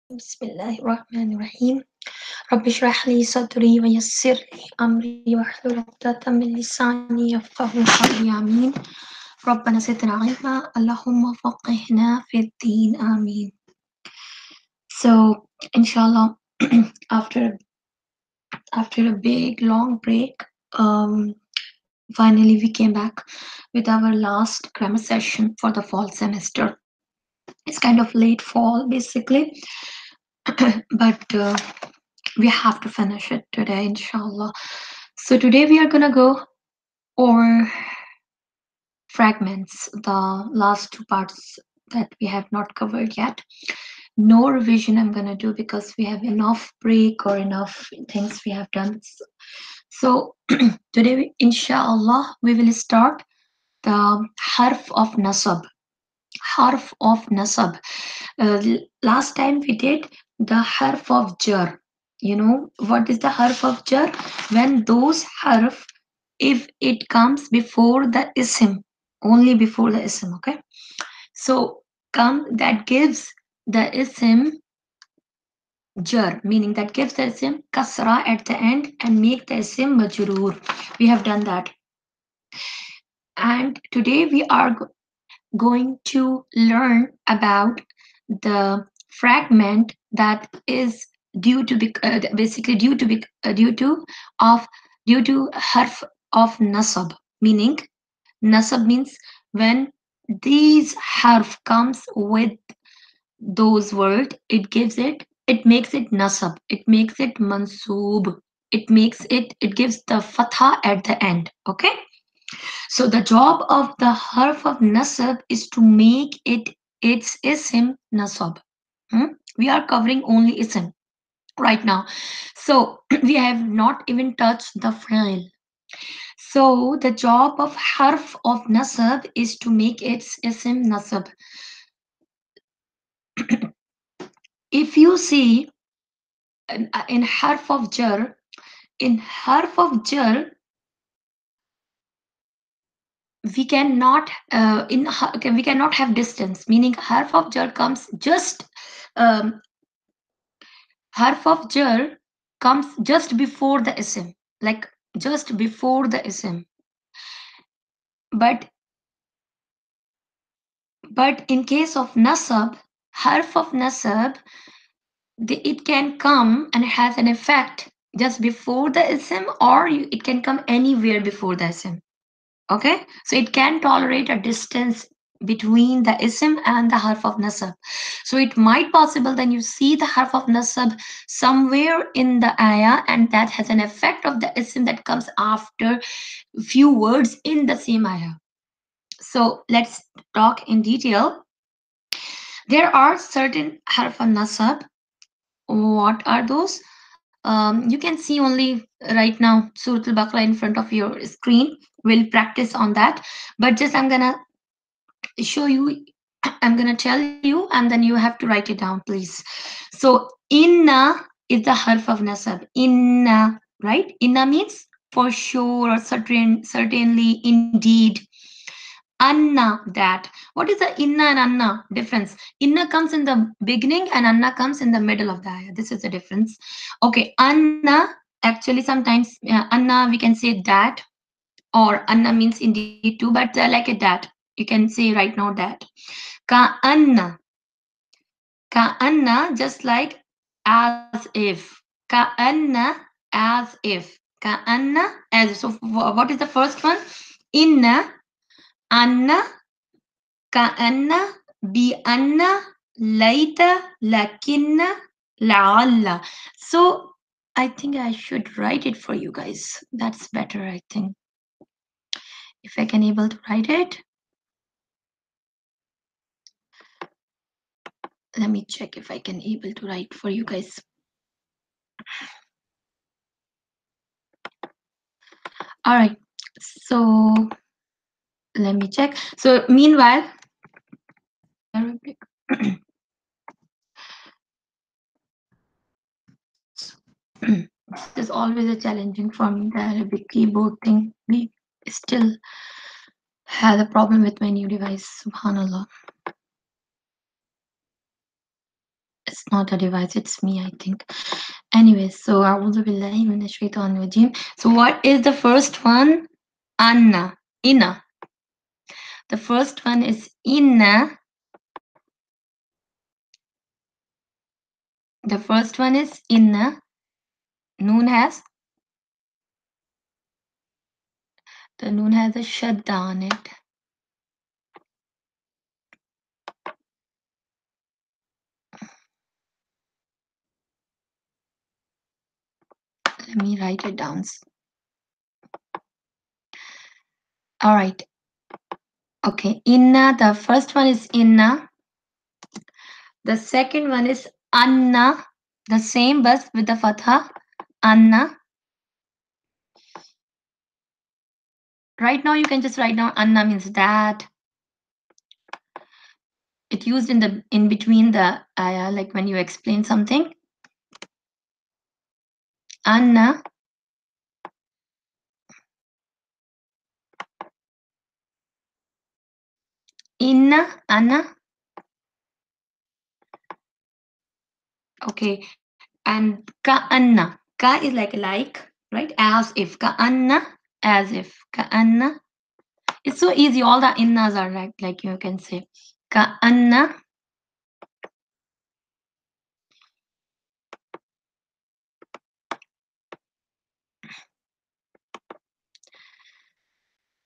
Bismillahirrahmanirrahim. Rabbi shrah li sadri wa yassir li amri wahlul 'uqdatam min lisani yafqahu qawli. Amin. Rabbana zidna ilma. Allahumma faqihna fid din. Amin. So, inshallah, after after a big long break, finally we came back with our last grammar session for the fall semester. It's kind of late fall, basically, but we have to finish it today, inshallah. So today we are gonna go over fragments, the last two parts that we have not covered yet. No revision I'm gonna do because we have enough break or enough things we have done. So today, inshallah, we will start the harf of nasab. Harf of nasab. Last time we did the harf of jar. You know what is the harf of jar? When those harf, if it comes before the ism, only before the ism, okay? So come that gives the ism jar, meaning that gives the ism kasra at the end and make the ism majroor. We have done that. And today we are going to learn about the fragment that is due to be basically due to of due to harf of nasab, meaning nasab means when these harf comes with those word, it makes it nasab, it makes it mansoob, it gives the fatha at the end. Okay, so the job of the harf of nasab is to make it its ism nasab. We are covering only ism right now. So we have not even touched the fa'il. So the job of harf of nasab is to make its ism nasab. If you see in harf of jar, in harf of jar, we cannot okay, we cannot have distance, meaning harf of jar comes just um, harf of jar comes just before the ism, like just before the ism. But in case of nasab, harf of nasab, it can come and has an effect just before the ism, or it can come anywhere before the ism. Okay, so it can tolerate a distance between the ism and the harf of nasab. So it might possible then you see the harf of nasab somewhere in the ayah, and that has an effect of the ism that comes after few words in the same ayah. So let's talk in detail. There are certain harf of nasab. What are those? You can see only right now Surah Al-Baqarah in front of your screen. We'll practice on that. But just I'm gonna show you, I'm gonna tell you, and then you have to write it down, please. So inna is the harf of nasab. Inna, right? Inna means for sure or certainly, indeed. Anna, that. What is the inna and anna difference? Inna comes in the beginning and anna comes in the middle of the ayah. This is the difference. Okay, anna, actually sometimes anna we can say that, or anna means indeed too, but like a that. You can say right now that. Ka anna, just like as if. Ka anna, as if. Ka anna, as if. So what is the first one? Inna, anna, كأن بأن ليت لكن لعل. So I think I should write it for you guys. That's better, I think. If I can able to write it. Let me check if I can able to write for you guys. All right. So let me check. So meanwhile, Arabic. This is always a challenging for me, the Arabic keyboard thing. We still had a problem with my new device. Subhanallah. It's not a device, it's me, I think. Anyways, so A'udhu Billahi Minash Shaitanir Rajeem. So what is the first one? Anna. Inna. The first one is inna. The first one is inna. Noon has the noon has a shadda on it. Let me write it down. All right. Okay. Inna. The first one is inna. The second one is anna. The same but with the fatha. Anna. Right now you can just write down anna means that. It used in between the ayah, like when you explain something. Anna. Inna. Anna. Okay. And ka'anna. Ka is like, right? As if. Ka'anna. As if. Ka'anna. It's so easy. All the innas are like you can say. Ka'anna.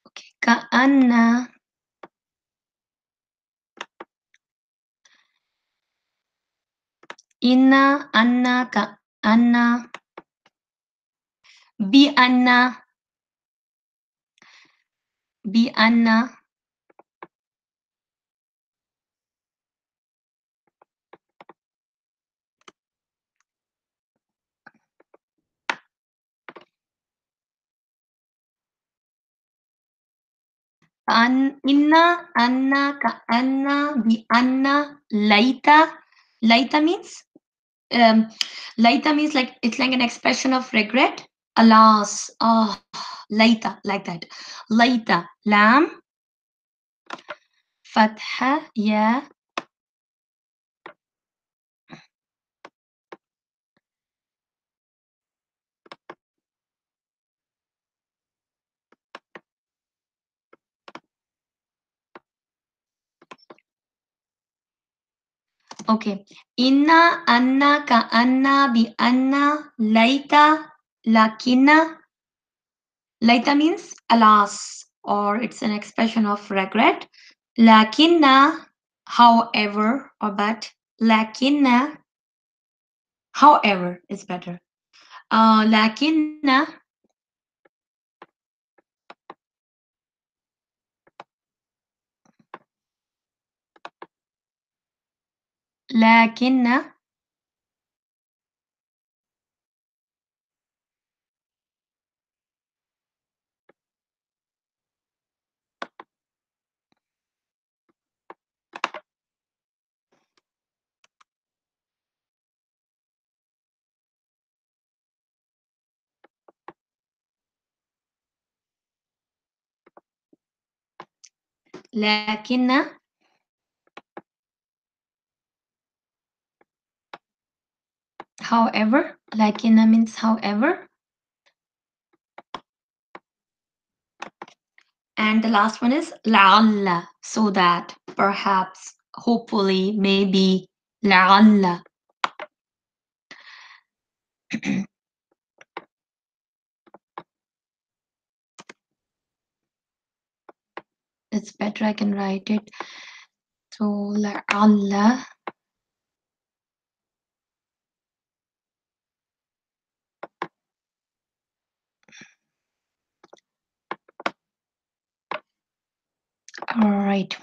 Okay. Ka'anna. Inna. Anna. Ka'anna. Bi anna. Bi anna. Inna, anna, ka'anna, bi anna, laita. Laita means um, laita means like it's like an expression of regret. Alas, oh, laita, like that. Laita, lam, fatha, ya. Okay. Inna, anna, ka'anna, bi anna, laita, lakina. Laita means alas, or it's an expression of regret. Lakinna, however, or but. Lakinna, however, is better. Lakinna, lakinna, lakinna, however. Lakinna means however. And the last one is la'alla, so that, perhaps, hopefully, maybe, la'alla. It's better I can write it. So la'alla. All right.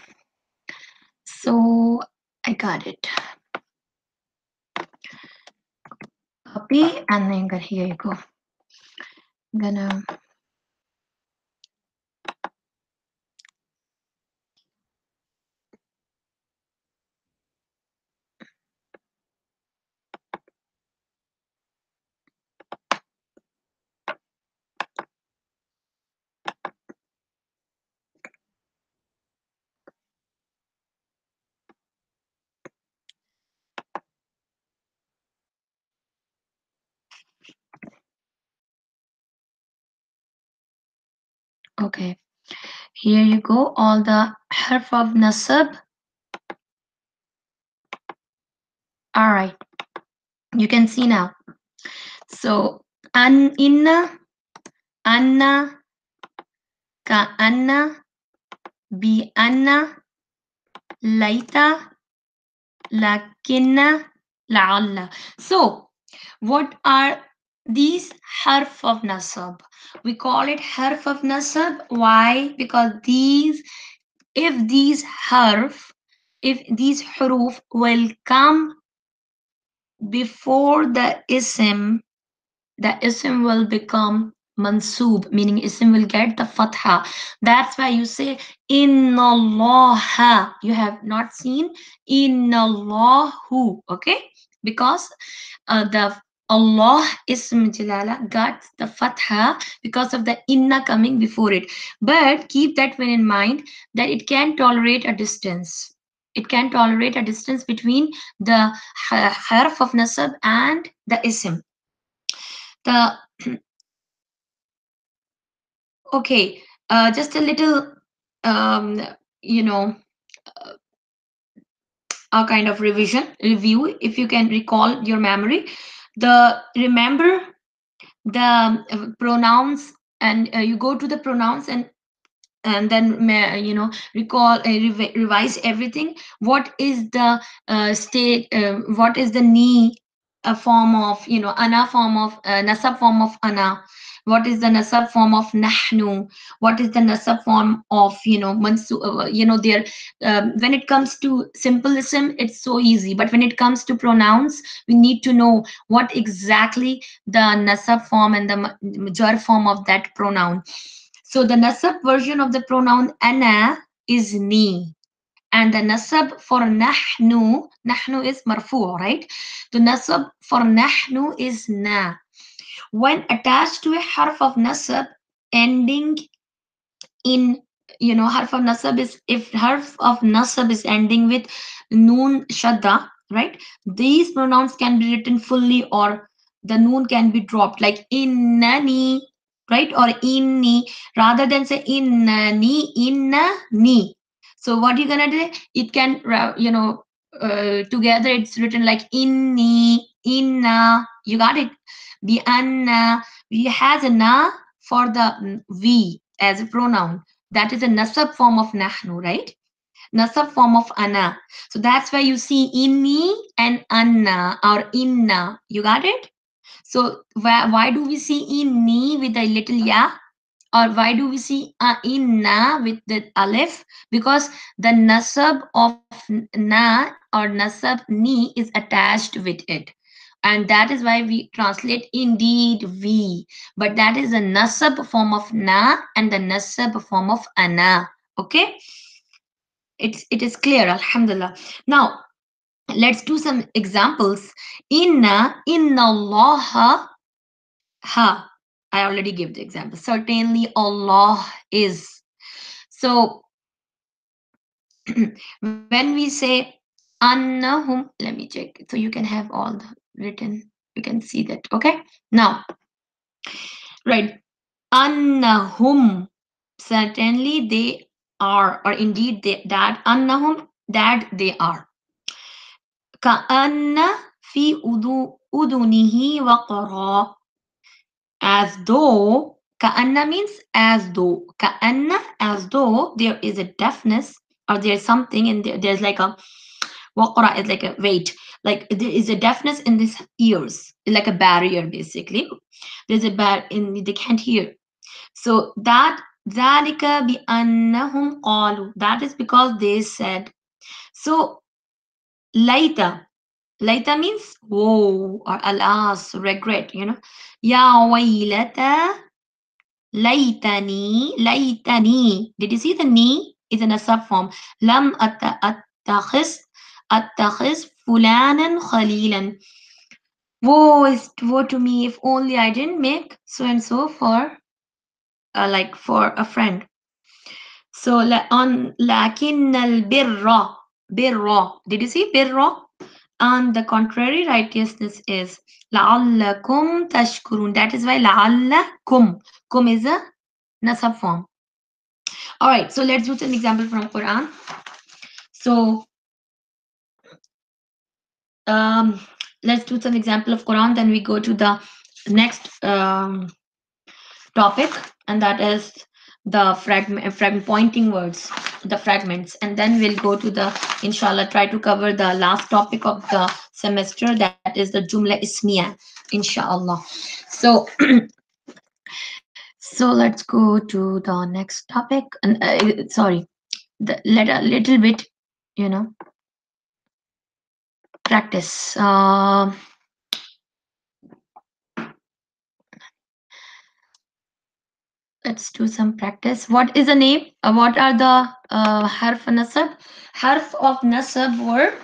So I got it. Copy and then here you go. I'm gonna Okay, here you go. All the harf of nasab. All right, you can see now. So inna, anna, ka anna, bi anna, laita, lakinna, la'alla. So what are these harf of nasab? We call it harf of nasab. Why? Because if these harf, if these huruf will come before the ism will become mansub, meaning ism will get the fatha. That's why you say inna Allah. You have not seen inna Allahu, okay? Because the Allah ism jalala got the fatha because of the inna coming before it. But keep that one in mind that it can tolerate a distance. It can tolerate a distance between the harf of nasab and the ism. The okay, just a little, um, you know, a kind of review, if you can recall your memory. The remember the pronouns, and you go to the pronouns and then recall, revise everything. What is the state? What is the ni, a form of, ana form of, nasab form of ana? What is the nasab form of nahnu? What is the nasab form of, mansu? There, when it comes to simplism, it's so easy. But when it comes to pronouns, we need to know what exactly the nasab form and the jar form of that pronoun. So the nasab version of the pronoun ana is ni. And the nasab for nahnu is marfu, right? The nasab for nahnu is na. When attached to a harf of nasab ending in, harf of nasab is, if harf of nasab is ending with noon shadda, right? These pronouns can be written fully, or the noon can be dropped, like innani, right? Or inni, rather than say innani, innani. So what you're gonna do? It can, together it's written like inni, inna. You got it? Bi anna. We has a na for the we as a pronoun. That is a nasab form of nahnu, right? Nasab form of ana. So that's why you see inni and anna or inna. You got it? So why do we see inni with a little ya? Or why do we see inna with the alif? Because the nasab of na or nasab ni is attached with it. And that is why we translate indeed we. But that is a nasab form of na and the nasab form of ana. Okay? It is clear, alhamdulillah. Now let's do some examples. Inna allaha ha. I already gave the example. Certainly Allah is. So when we say annahum, let me check so you can have all the written. You can see that. Okay. Now, right. Annahum. Certainly they are, or indeed that annahum, that they are. Ka'anna fi udunihi waqara. As though, ka'anna means as though. Ka'anna, as though there is a deafness, or there's something, and there's like a waqra is like a weight, like there is a deafness in these ears, like a barrier basically. There's a in, they can't hear. So that ذلك بأنهم قالوا, that is because they said. So later, later means woe or alas, regret, Ya waylata laytani, laytani. Did you see the ni is in a sub form? Lam attakhis, attakhis fulanan khalilan. Woe to me if only I didn't make so and so for, like for a friend. So on lakin al birra, birra. Did you see birra? On the contrary, righteousness is la'allakum tashkurun. That is why la'allakum. Kum is a nasab form. All right, so let's do some example from Quran. So um, let's do some example of Quran. Then we go to the next topic, and that is the fragment pointing words, the fragments, and then we'll go to the inshallah try to cover the last topic of the semester, that is the jumla ismiya, inshallah. So so let's go to the next topic, and sorry, let a little bit, you know, practice. Let's do some practice. What is the name? What are the harf nasab? Harf of nasab were,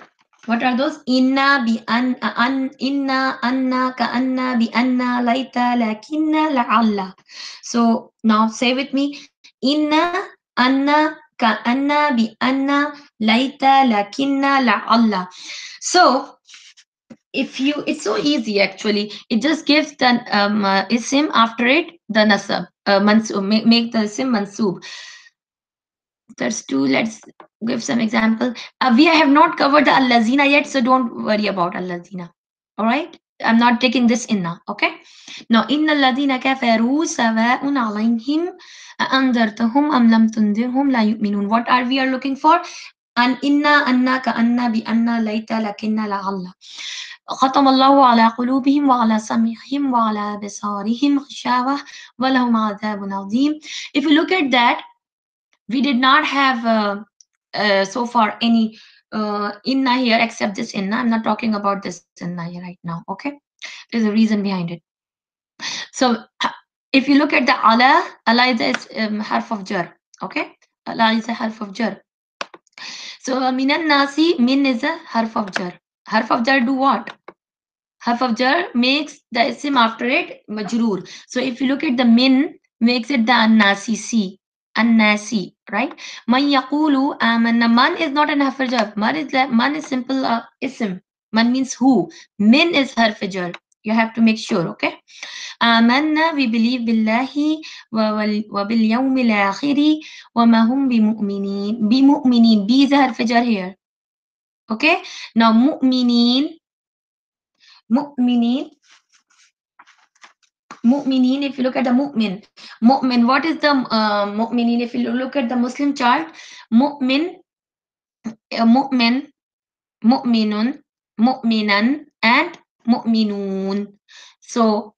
what are those? Inna, bi an, inna, anna, ka anna, bi anna, laita, lakinna, la'alla. So now say with me. Inna, anna, ka anna, bi anna, laita, lakinna, la'alla. So if you, it's so easy actually, it just gives the isim after it the nasab, mansub, make the isim mansub. That's two. Let's give some example. We have not covered the allazina yet, so don't worry about allazina. All right, I'm not taking this in now. Okay, now inna alladhina kafaru sawa'un alayhim anzartahum am lam tundirhum la yu'minun. What are we are looking for? An inna, anna, ka anna, bi anna, laita, lakinna, la'alla. ختم الله على قلوبهم وعلى سمعهم وعلى بصارهم غشاوة ولهم عذاب عظيم. If you look at that, we did not have so far any inna here except this inna. I'm not talking about this inna here right now. Okay, there's a reason behind it. So if you look at the ala is harf of jar. Okay, ala is a harf of jar. So minan nasi, min is a harf of jar. Harf of jar do what? Harf of jar makes the isim after it majroor. So if you look at the min, makes it the annasi, si, annasi, right? Man yaqulu amanna. Man is not an harf of jar. Man is simple isim. Man means who. Min is harf of jar. You have to make sure, okay? آمنا, we believe billahi وباليوم الآخر وما هم بمؤمنين. بمؤمنين, B is a harf jar here. Okay, now mu'minin, mu'minin, mu'minin. If you look at the mu'min, what is the mu'minin? If you look at the Muslim chart, mu'min, mu'min, mu'minun, mu'minan, and mu'minun. So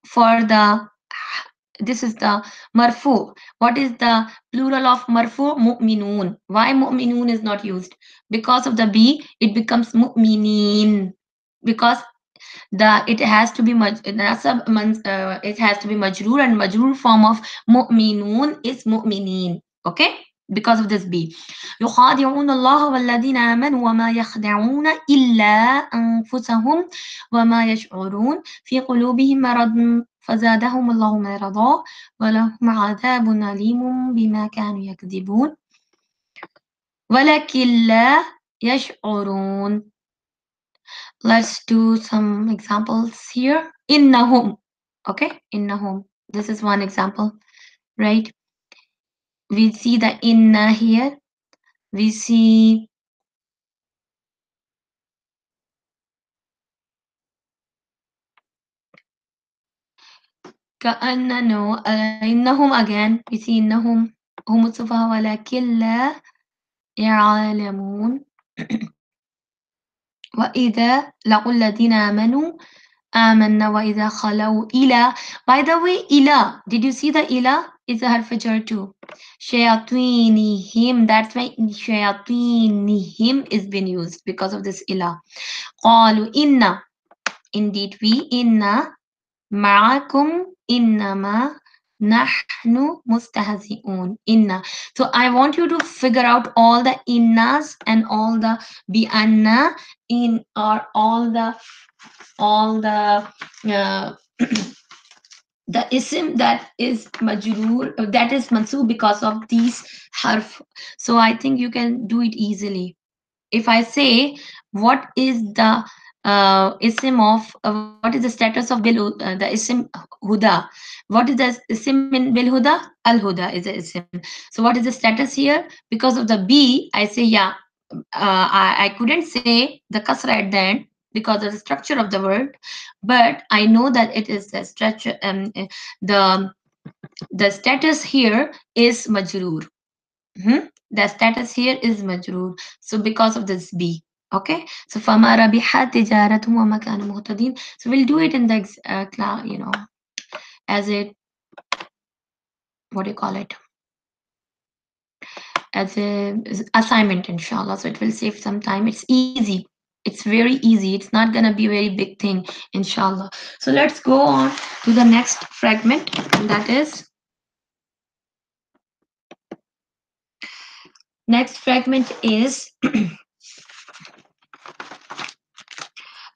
for the, this is the marfu. What is the plural of marfu? Mu'minun. Why mu'minun is not used? Because of the B, it becomes mu'minin. Because the, it has to be nasab, it has to be majroor, and majroor form of mu'minun is mu'minin. Okay, because of this B. يخادعون الله والذين آمنوا وما يخدعون إلا أنفسهم وما يشعرون في قلوبهم مرض فزادهم الله مرضا ولهم عذاب أليم بما كانوا يكذبون ولكن لا يشعرون. Let's do some examples here. Innahum. Okay, innahum. This is one example, right? We see the inna here. We see كأن, no, innahum again. We see innahum هم السفهاء ولكن لا يعلمون. وإذا لقوا الذين آمنوا آمنا وإذا خلوا إلى. By the way, إلى, did you see the إلى? It's a harf jar too. شياطينهم, that's why شياطينهم is been used because of this إلى. قالوا إنا, indeed we, إنا معكم إنما نحن مستهزئون. Inna. So I want you to figure out all the innas and all the bi anna in, or all the the isim that is majroor, that is mansub because of these harf. So I think you can do it easily. If I say what is the Ism of what is the status of the ism Huda? What is the ism in Bil Huda? Al Huda is the ism. So what is the status here? Because of the B, I say yeah. I couldn't say the kasra at the end because of the structure of the word, but I know that it is the structure. The the status here is majroor. Mhm. The status here is majroor. So because of this B. Okay. So فَمَا رَبِحَتْ تِجَارَتُهُمْ وَمَا كَانُوا مُهْتَدِينَ. So we'll do it in the class, as a, what do you call it? As a assignment, inshallah. So it will save some time. It's easy. It's very easy. It's not gonna be a very big thing, inshallah. So let's go on to the next fragment, and that is, next fragment is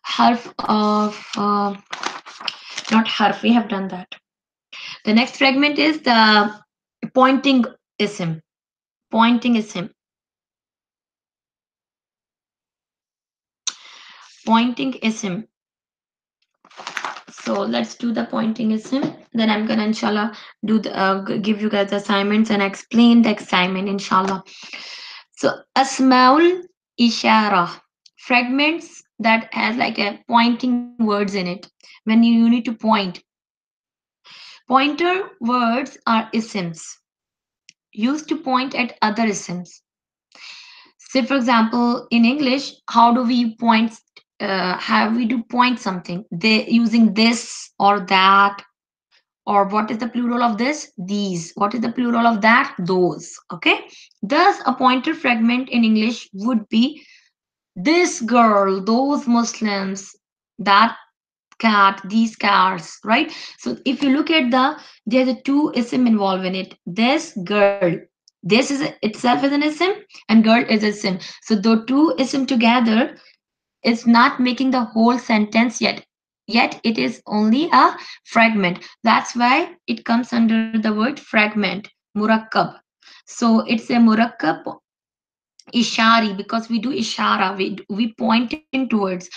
harf of not harf. We have done that. The next fragment is the pointing ism. Pointing ism. Pointing ism. So let's do the pointing ism. Then I'm gonna inshallah do the give you guys the assignments and explain the assignment inshallah. So asmaul ishara, fragments that has like a pointing words in it. When you need to point, pointer words are isms used to point at other isms. Say, for example, in English, how do we point? How we do point something? They using this or that, or what is the plural of this? These. What is the plural of that? Those. Okay. Thus, a pointer fragment in English would be this girl, those Muslims, that cat, these cars, right? So if you look at there's a two ism involved in it. This girl, this is itself is an ism, and girl is ism. So the two ism together is not making the whole sentence yet. Yet it is only a fragment. That's why it comes under the word fragment, murakkab. So it's a murakkab ishari, because we do ishara, we pointing towards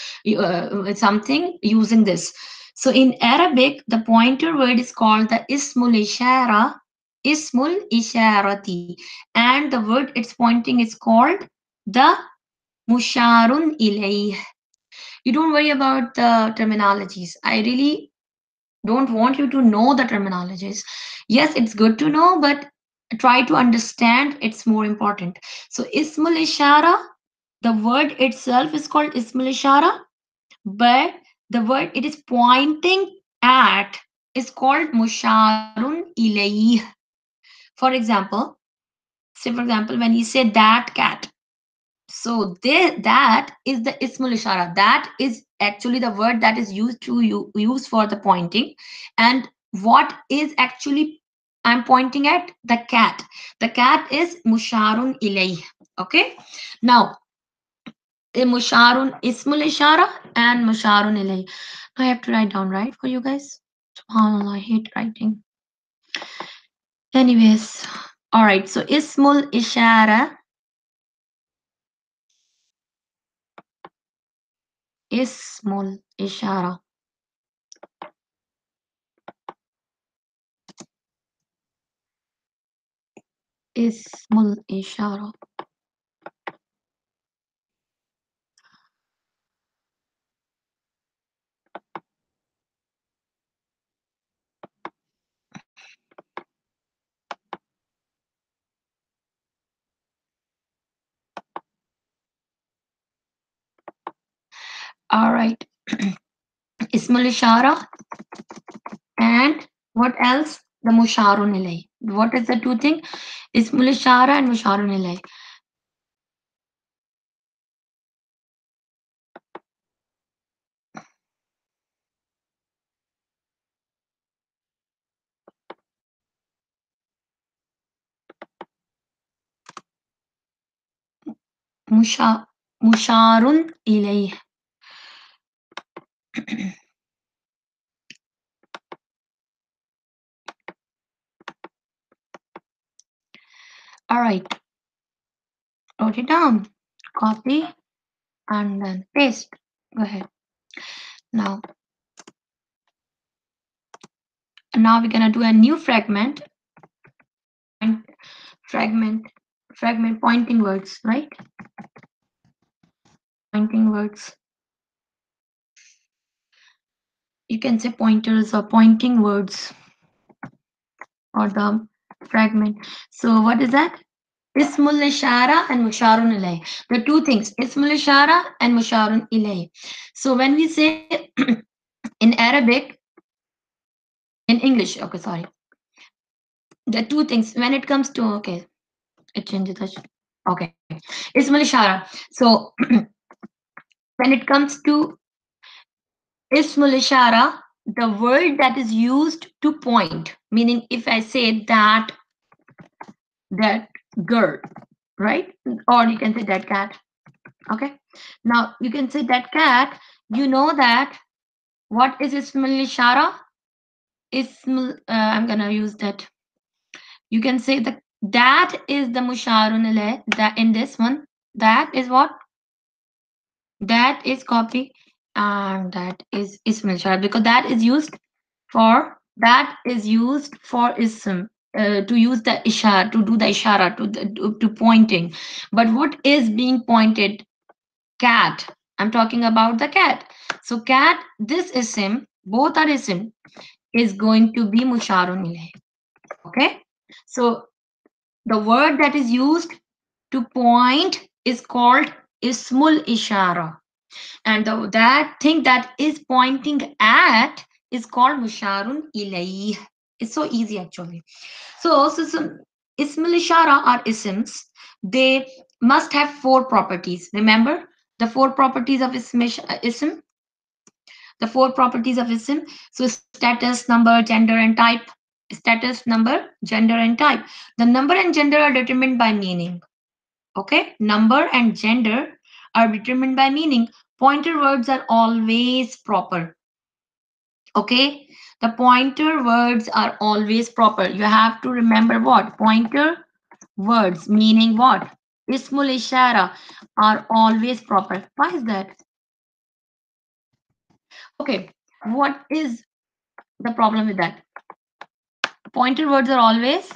something using this. So in Arabic, the pointer word is called the ismul isharati, and the word it's pointing is called the musharun ilayh. You don't worry about the terminologies. I really don't want you to know the terminologies. Yes, it's good to know, but try to understand, it's more important. So ismul ishara, the word itself is called ismul ishara, but the word it is pointing at is called musharun ilayh. For example, say for example, when you say that cat, so that is the ismul ishara. That is actually the word that is used to use for the pointing. And what is actually I'm pointing at? The cat. The cat is musharun ilayh. Okay. Now, musharun ismul ishara and musharun ilayh. I have to write down, right, for you guys? Subhanallah, I hate writing. Anyways, all right. So ismul ishara, ismul ishara. Ismul ishara. All right. Ismul ishara, and what else? The musharun ilay. What is the two thing? Ismul ishara and musharun ilay. Musha, musharun ilay. All right. Wrote it down. Copy and then paste. Go ahead. Now, now we're gonna do a new fragment. Point, fragment, fragment pointing words, right? Pointing words. You can say pointers or pointing words or the fragment. So what is that? Ismul Ishara and Musharun Ilay. The two things, Ismul Ishara and Musharun Ilay. So when we say in Arabic, in English, okay, sorry, the two things when it comes to, okay, it changes the, okay, Ismul Ishara. So when it comes to Ismul Ishara, the word that is used to point, meaning if I say that girl, right? Or you can say that cat. Okay. Now you can say that cat, you know that what is Ismul Ishara? I'm gonna use that. You can say that is the Musharun alay, that in this one, that is what? That is copy and that is Ismul Ishara because that is used for ism. To use the ishara, to do the ishara, to pointing. But what is being pointed? Cat. I'm talking about the cat. So cat, this isim, both are isim, is going to be musharun ilayh. Okay. So the word that is used to point is called ismul ishara, and that thing that is pointing at is called musharun ilayh. It's so easy actually. So some ismul ishara are isms. They must have four properties. Remember the four properties of ism? The four properties of ism. So status, number, gender, and type. Status, number, gender, and type. The number and gender are determined by meaning. Okay? Number and gender are determined by meaning. Pointer words are always proper. Okay? The pointer words are always proper. You have to remember what? Pointer words, meaning what? Ismul ishara are always proper. Why is that? Okay, what is the problem with that? Pointer words are always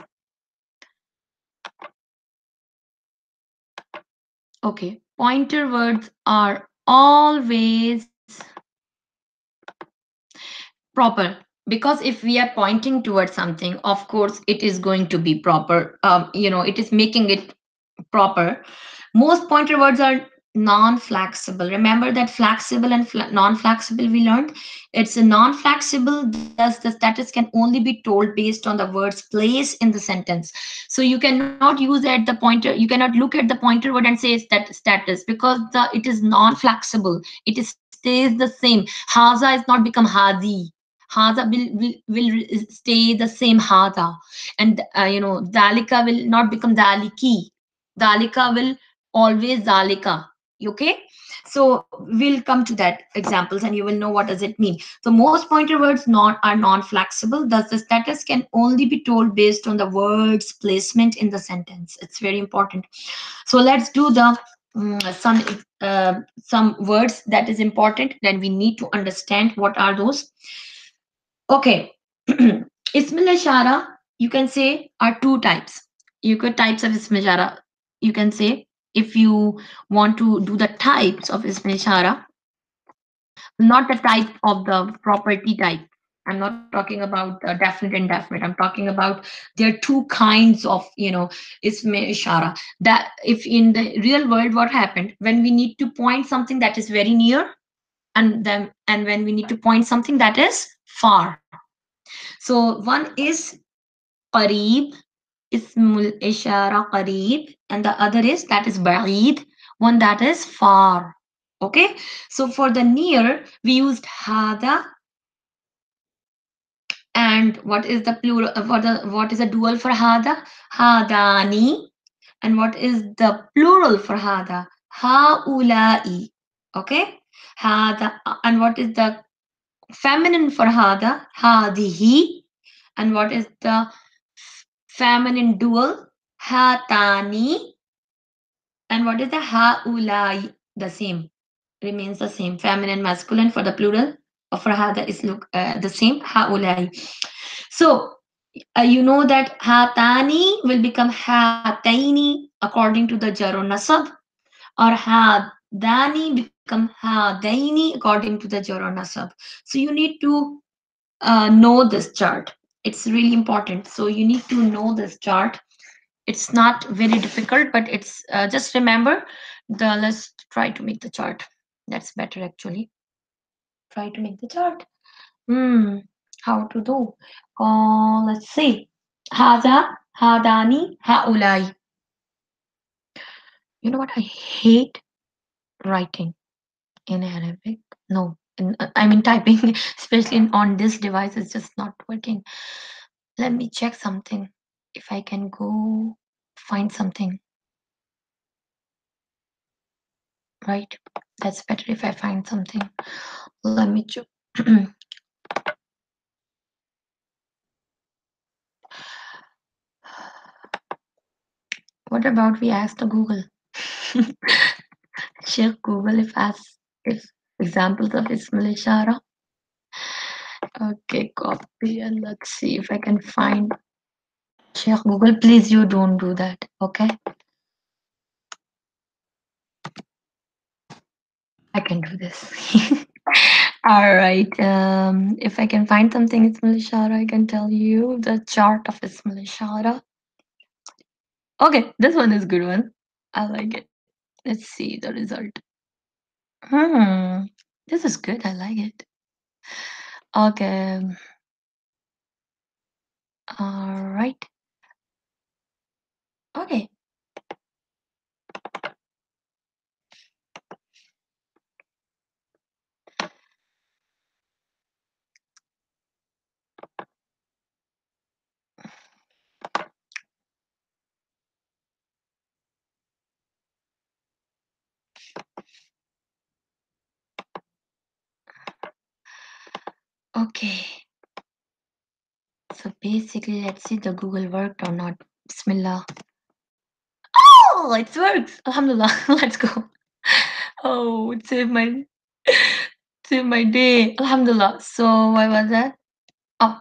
okay. Pointer words are always proper because if we are pointing towards something, of course, it is going to be proper. It is making it proper. Most pointer words are non-flexible. Remember that flexible and non-flexible we learned. It's a non-flexible, thus the status can only be told based on the word's place in the sentence. So you cannot use at the pointer, you cannot look at the pointer word and say that status because it is non-flexible. It stays the same. Haza is not become hadi. Haza will stay the same hada. And dalika will not become daliki. Dalika will always dalika. Okay, so we'll come to that examples and you will know what does it mean. So most pointer words are non-flexible, thus the status can only be told based on the word's placement in the sentence. It's very important. So let's do the some words that is important, then we need to understand what are those. Okay. Ismil Ishara, you can say, are two types. You could types of Ismil Ishara. You can say, if you want to do the types of Ismil Ishara, not the type of the property type. I'm not talking about definite and indefinite. I'm talking about there are two kinds of, Ismil Ishara. That if in the real world, what happened when we need to point something that is very near, and when we need to point something that is far. So one is qareeb, ismul ishara qareeb, and the other is that is ba'id, one that is far. Okay, so for the near, we used hada, and what is the plural? What is the dual for hada? Hadani, and what is the plural for hada? Haulai. Okay, hada, and what is the feminine for hada? Hadihi, and what is the feminine dual? Hatani. And what is the haulai? The same. Remains the same. Feminine, masculine for the plural. For hada is look the same haulai. So you know that hatani will become hataini according to the jar or nasab, or hadani become hadaini according to the jar or nasab. So you need to know this chart. It's really important. So you need to know this chart. It's not very difficult, but it's just remember the. Let's try to make the chart. That's better actually. Try to make the chart. Hmm, how to do? Let's see. Haza, hadani, haulai. You know what? I hate writing in Arabic. No, I mean typing, especially on this device, it's just not working. Let me check something. If I can go find something, right? That's better if I find something. Let me check. What about we ask the Google? Check Google if examples of Ismail Ishara. Okay, copy and let's see if I can find. Check Google, please. You don't do that. Okay, I can do this. All right. If I can find something Ismail Ishara, I can tell you the chart of Ismail Ishara. Okay, this one is good one. I like it. Let's see the result. Hmm, this is good. I like it. Okay. All right. Okay. Okay. So basically, let's see the Google worked or not. Bismillah. Oh, it works. Alhamdulillah. Let's go. Oh, it saved my day. Alhamdulillah. So why was that? Oh,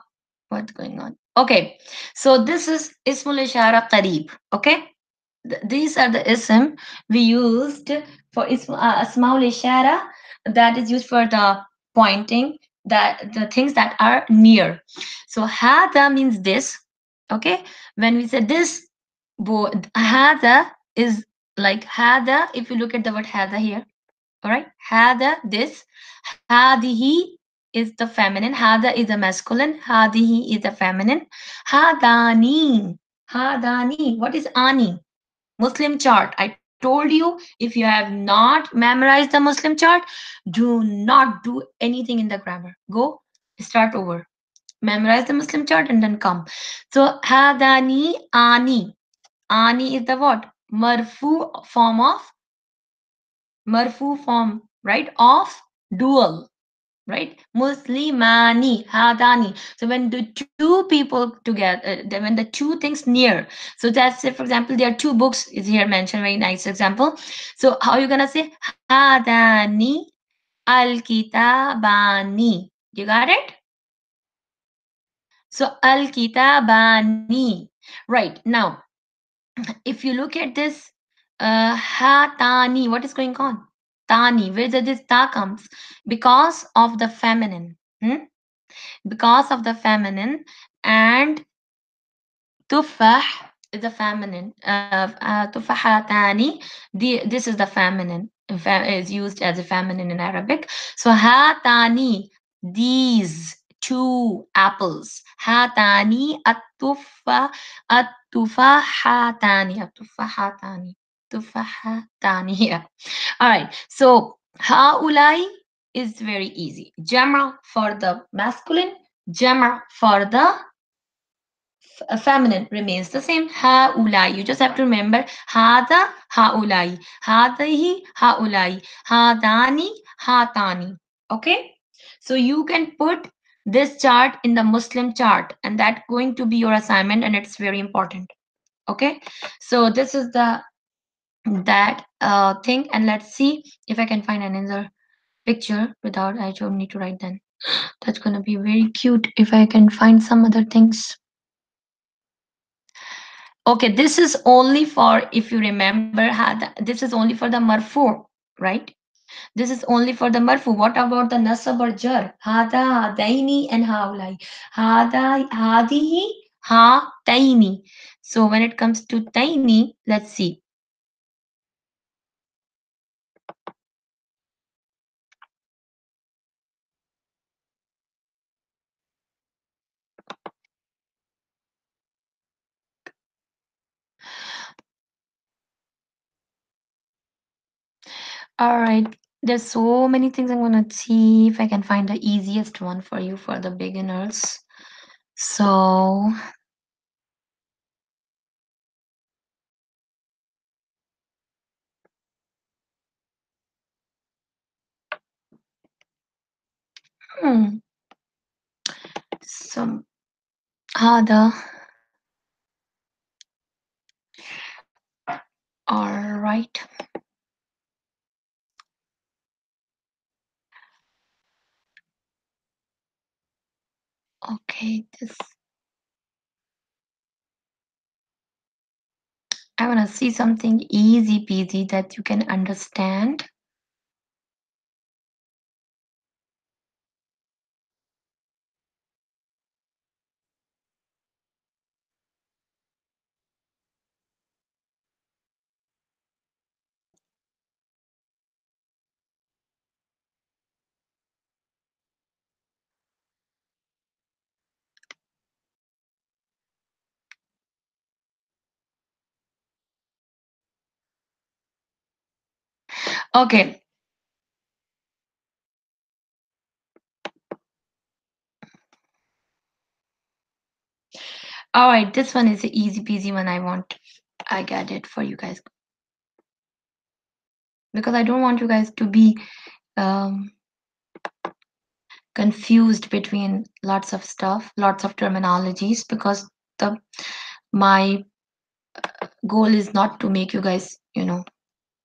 what's going on? Okay. So this is Ismul Ishara Qareeb. Okay. These are the ism we used for Asmaul Ishara, that is used for the pointing, that the things that are near. So hada means this. Okay. When we say this, hada is like hada. If you look at the word hada here, all right, hada, this, hadihi is the feminine, hada is the masculine, hadihi is the feminine, hadani, hadani. What is ani? Muslim chart. I told you, if you have not memorized the Muslim chart, do not do anything in the grammar. Go start over. Memorize the Muslim chart and then come. So hadani, ani. Ani is the what? Marfu form, right? Of dual, right? Muslimani, hadani. So when the two people together, when the two things near, so that's say, for example, there are two books is here mentioned, very nice example. So how you gonna say hadani al-kitabani? You got it? So al-kitabani. Right now, if you look at this, ha tani, what is going on? Tani, where does this ta comes? Because of the feminine. Because of the feminine, and tufah is the feminine. Tufahatani, this is the feminine. Is used as a feminine in Arabic. So hatani, these two apples. Hatani at-tufahatani, tufahatani. Yeah. All right. So haulai is very easy. Jama for the masculine, jama for the feminine remains the same. Haulai. You just have to remember hada, haulai, hadahi, haulai, hadani, hatani. Okay? So you can put this chart in the Muslim chart, and that's going to be your assignment, and it's very important. Okay? So this is the that thing, and let's see if I can find another picture without I don't need to write then. That's gonna be very cute if I can find some other things. Okay, this is only for, if you remember, this is only for the marfu, right? This is only for the marfu. What about the nasab or jar? Hada, hadaini, and haulai. Hada, hadihi, ha, taini. So when it comes to taini, let's see. All right. There's so many things. I'm gonna see if I can find the easiest one for you for the beginners. So, hmm, some other. All right. Okay. This. I wanna see something easy peasy that you can understand. Okay. All right. This one is the easy peasy one. I got it for you guys because I don't want you guys to be um, confused between lots of stuff, lots of terminologies, because the my goal is not to make you guys,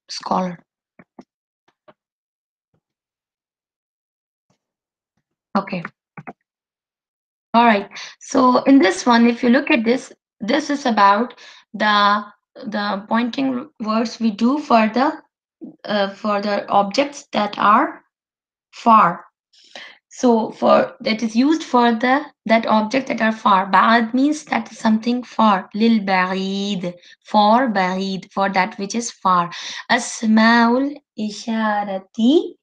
scholar. Okay. All right. So in this one, if you look at this, this is about the pointing words we do for the objects that are far. So for that is used for the that object that are far. Ba'ad means that is something far. Lil ba'id, for ba'id, for that which is far. Asmaul isharati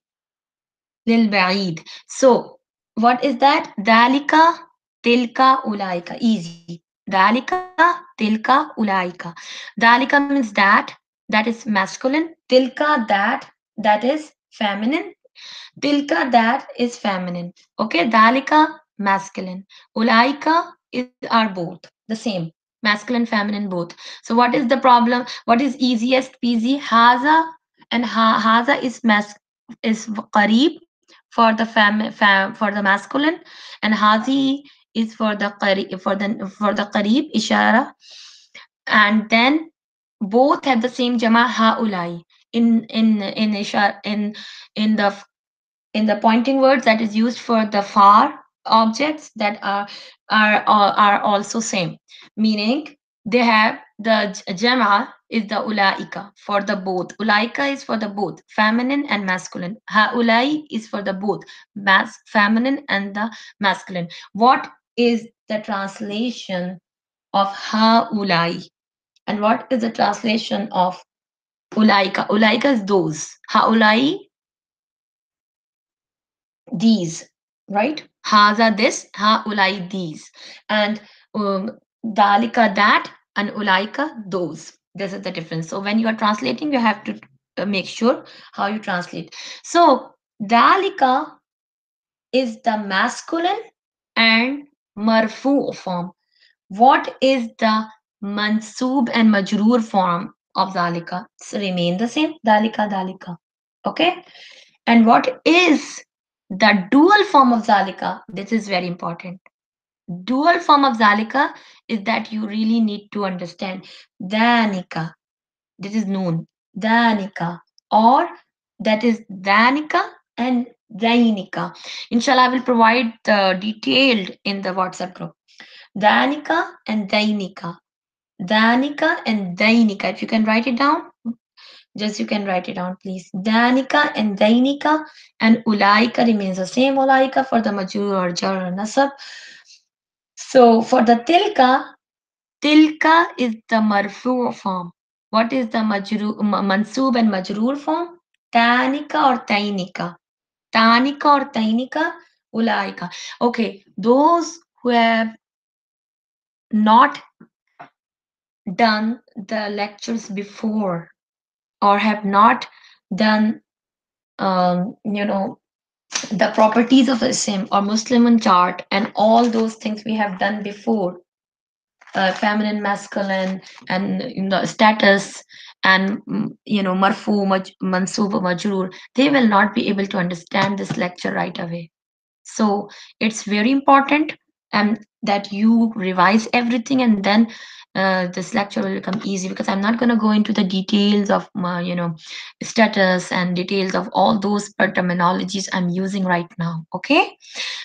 lil ba'id. So what is that? Dalika, tilka, ulaika. Easy. Dalika, tilka, ulaika. Dalika means that is masculine. Tilka, that is feminine. Tilka, that is feminine. Okay, dalika, masculine. Ulaika are both the same. Masculine, feminine, both. So what is the problem? What is easiest peasy? Haza and haza is qareeb for the for the masculine, and hazi is for the qareeb ishara, and then both have the same jama haulai in ishara in the pointing words that is used for the far objects that are also same, meaning they have the jama is the ulaika for the both. Ulaika is for the both feminine and masculine. Haulai is for the both feminine and the masculine. What is the translation of haulai, and what is the translation of ulaika? Ulaika is those. Haulai, these, right? Haza this, ha ulai these, and dalika that, and ulaika those. This is the difference. So when you are translating, you have to make sure how you translate. So dalika is the masculine and marfu form. What is the mansub and majroor form of dalika? So remain the same. Dalika, dalika. Okay. And what is the dual form of Zalika? This is very important. Dual form of Zalika is that you really need to understand. Danika. This is known. Danika. Or that is Danika and Dainika. Inshallah, I will provide the detailed in the WhatsApp group. Danika and Dainika. Danika and Dainika. If you can write it down, just you can write it down, please. Danika and Dainika, and Ulaika remains the same. Ulaika for the majrur or jar or nasab. So for the tilka, tilka is the marfu form. What is the mansub and majrur form? Tanika or tainika. Tanika or tainika, ulaika. Okay, those who have not done the lectures before or have not done, you know, the properties of Islam or Muslim chart and all those things we have done before, feminine, masculine, and status, and marfu, mansub, majrur, they will not be able to understand this lecture right away. So it's very important that you revise everything, and then this lecture will become easy, because I'm not going to go into the details of status and details of all those terminologies I'm using right now. Okay,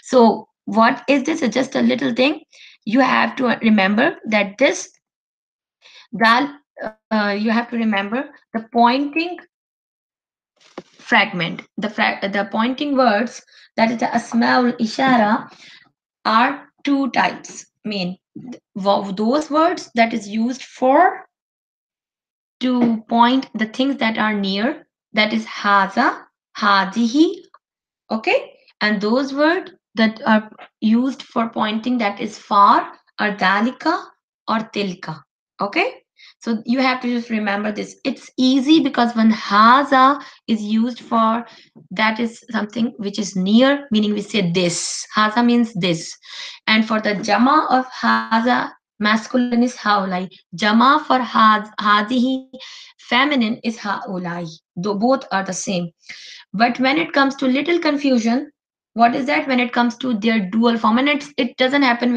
so what is this? It's just a little thing. You have to remember that this dal, you have to remember the pointing fragment, the pointing words, that is the asmaul ishara, are two types. Mean those words that is used for to point the things that are near, that is haza, hadihi, okay, and those words that are used for pointing that is far are dalika or tilka. Okay, so you have to just remember this. It's easy because when haza is used for, that is something which is near, meaning we say this. Haza means this. And for the jama of haza, masculine is haulai. Jama for hadihi, feminine is haulai. Though both are the same. But when it comes to little confusion, what is that? When it comes to their dual form, and it doesn't happen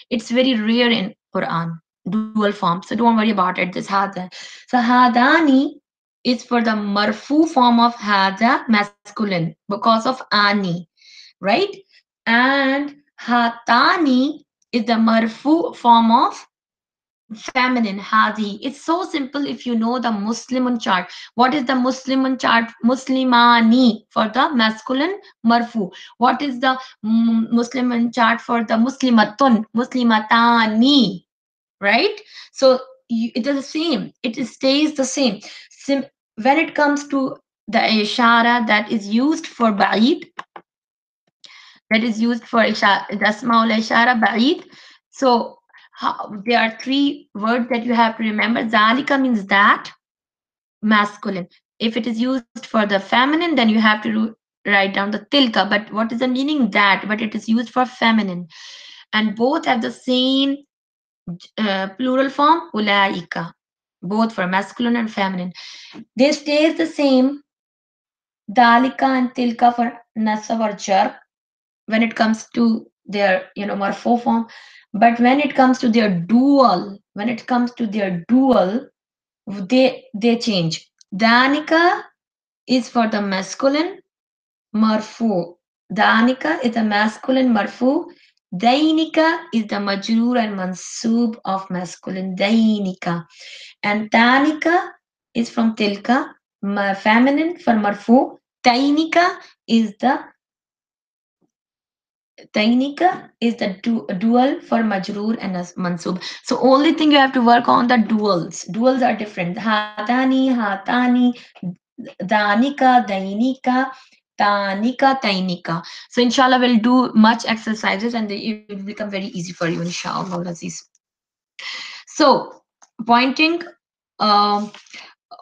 it's very rare in Quran, dual form. So don't worry about it. This hada. So hadani is for the marfu form of hada, masculine, because of ani, right? And hatani is the marfu form of feminine, hadi. It's so simple if you know the Muslimun chart. What is the Muslimun chart? Muslimani for the masculine marfu. What is the Muslimun chart for the Muslimatun? Muslimatani, right? So it is the same. It stays the same. When it comes to the ishara that is used for ba'id, that is used for the small ishara ba'id. So there are three words that you have to remember. Zalika means that, masculine. If it is used for the feminine, then you have to write down the tilka. But what is the meaning? That, but it is used for feminine. And both have the same plural form, ulaika. Both for masculine and feminine. They stays the same. Dalika and tilka for nasab or jar when it comes to their marfu form. But when it comes to their dual, they change. Danika is for the masculine marfu. Danika is the masculine marfu. Dainika is the majrur and mansub of masculine. Dainika. And tanika is from tilka, feminine for marfu. Tainika is the Tainika is the dual for majroor and as mansub. So only thing you have to work on the duals. Duals are different. Hatani, hatani, danika, dainika, tanika, tainika. So inshallah we'll do much exercises, and it will become very easy for you, inshallah, Aziz. So pointing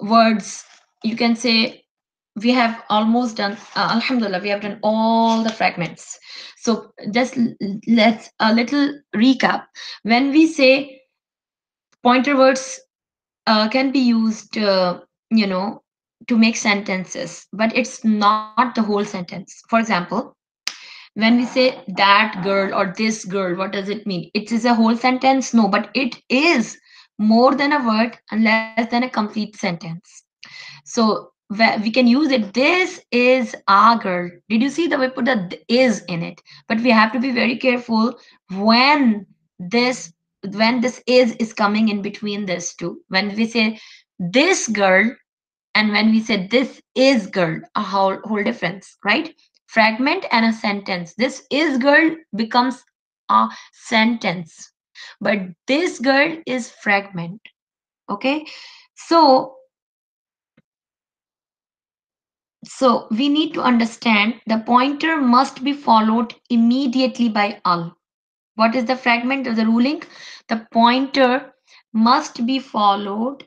words, you can say we have almost done, alhamdulillah, we have done all the fragments. So just let's a little recap. When we say pointer words can be used, to make sentences, but it's not the whole sentence. For example, when we say that girl or this girl, what does it mean? It is a whole sentence? No, but it is more than a word and less than a complete sentence. So we can use it. This is our girl. Did you see that we put the is in it? But we have to be very careful when this this is coming in between this two. When we say this girl and when we say this is girl, a whole difference, right? Fragment and a sentence. This is girl becomes a sentence, but this girl is fragment. Okay, so we need to understand the pointer must be followed immediately by al. What is the fragment of the ruling? The pointer must be followed.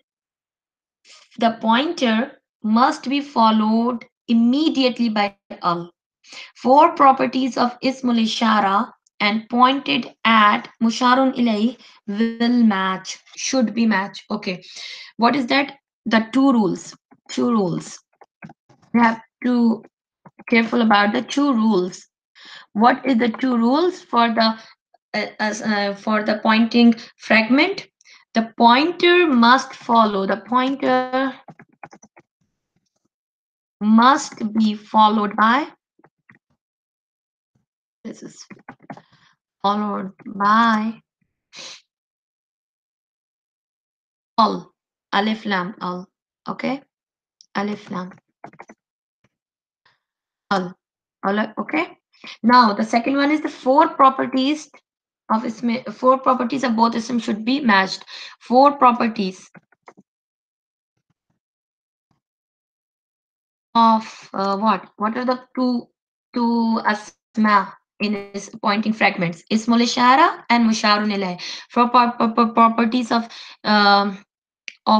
The pointer must be followed immediately by al. Four properties of ismul ishara and pointed at musharun ilay will match, should be match. Okay, what is that? The two rules. Two rules. We have to careful about the two rules. What is the two rules for the for the pointing fragment? The pointer must follow. The pointer must be followed by. This is followed by al. Alif lam al. Okay, alif lam al. Okay. Now the second one is the four properties of ism. Four properties of both ism should be matched. Four properties of what? What are the two asma in his pointing fragments? Ismul ishara and musharun ilay. For properties of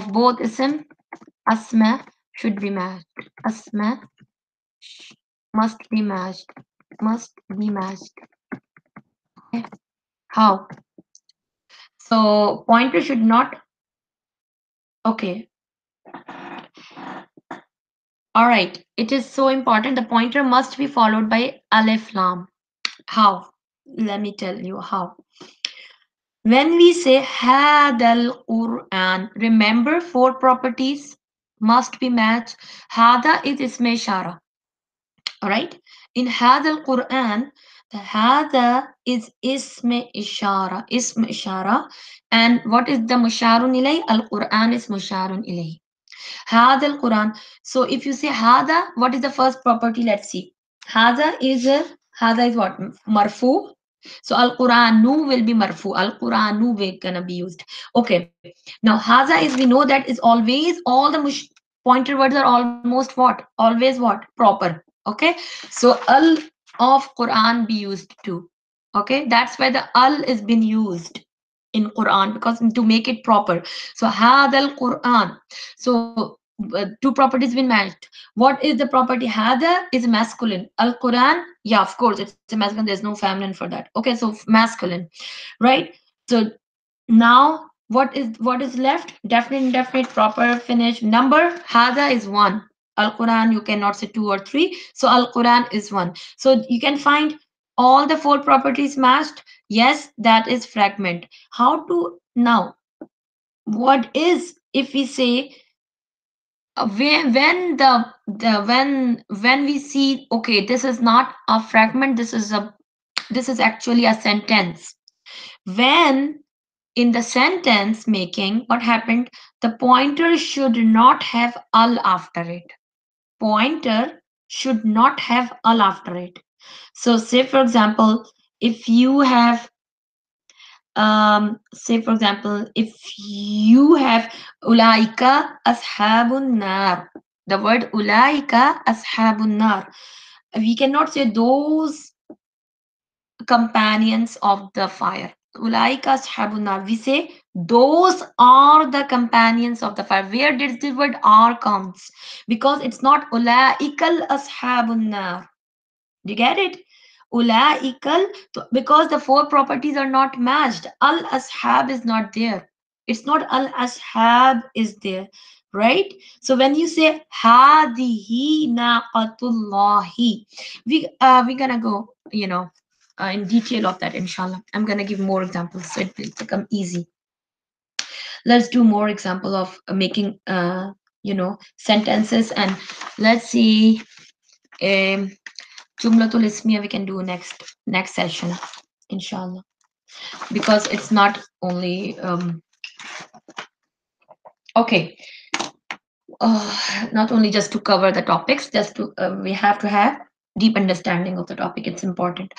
both ism, asma should be matched. Asma must be matched. Must be matched. Okay. How? So pointer should not. Okay. All right. It is so important. The pointer must be followed by alif lam. How? Let me tell you how. When we say Hadal Quran, remember four properties must be matched. Hada is isme ishara. Alright? In Hadal Quran, the Hada is isme ishara. Isme ishara. And what is the musharun ilay? Al Quran is musharun ilay. Hada al Quran. So if you say Hada, what is the first property? Let's see. Hada is what? Marfu. So Al Quranu will be marfu. Al Quranu will gonna be used. Okay. Now Haza is, we know that is always, all the pointer words are almost what? Always what? Proper. Okay. So Al of Quran be used too. Okay. That's why the Al is been used in Quran, because to make it proper. So Hada al Quran. So two properties been matched. What is the property? Hada is masculine. Al Quran, yeah, of course, it's a masculine. There's no feminine for that. Okay, so masculine, right? So now what is left? Definite, indefinite, proper, finish. Number, Hada is one. Al Quran, you cannot say two or three. So Al Quran is one. So you can find all the four properties matched. Yes, that is fragment. How to now? What is if we say when when we see, okay, this is not a fragment, this is actually a sentence. When in the sentence making, what happened? The pointer should not have al after it. Pointer should not have al after it. So say for example, if you have say for example, if you have ulaika ashabun nar, the word ulaika ashabun nar, we cannot say those companions of the fire. Ulaika ashabun nar, we say those are the companions of the fire. Where did the word are comes? Because it's not ulaikal ashabun nar. Do you get it? Ulaikal, because the four properties are not matched. Al ashab is not there. It's not al ashab is there, right? So when you say hadihi naqatullahi, we're gonna go, in detail of that, inshallah. I'm gonna give more examples so it will become easy. Let's do more example of making sentences. And let's see, um jumlatul ismiya we can do next session, inshallah, because it's not only okay, not only just to cover the topics, just to we have to have deep understanding of the topic. It's important.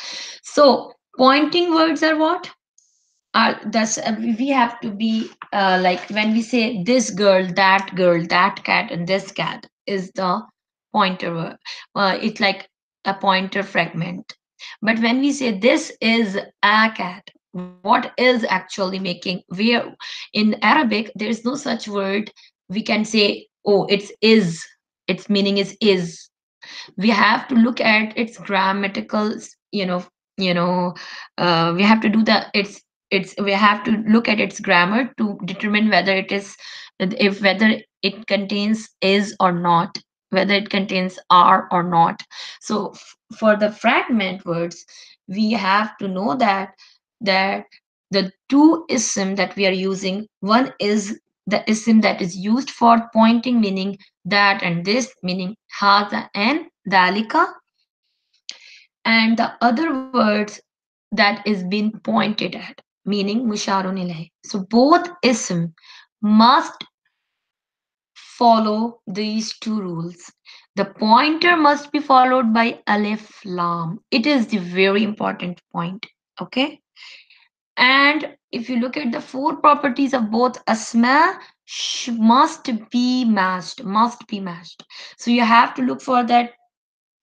So pointing words are what are that's we have to be like when we say this girl, that cat, and this cat is the pointer word. It's like a pointer fragment. But when we say this is a cat, what is actually making where in Arabic there is no such word we can say, oh, it's is, its meaning is. We have to look at its grammatical, you know we have to do the it's we have to look at its grammar to determine whether it is, if whether it contains is or not, whether it contains are or not. So for the fragment words, we have to know that the two ism that we are using, one is the ism that is used for pointing, meaning that and this, meaning hadha and dalika, and the other words that is being pointed at, meaning musharun ilayh. So both ism must follow these two rules. The pointer must be followed by alif lam. It is the very important point. Okay. And if you look at the four properties of both asma, must be matched, must be matched. So you have to look for that.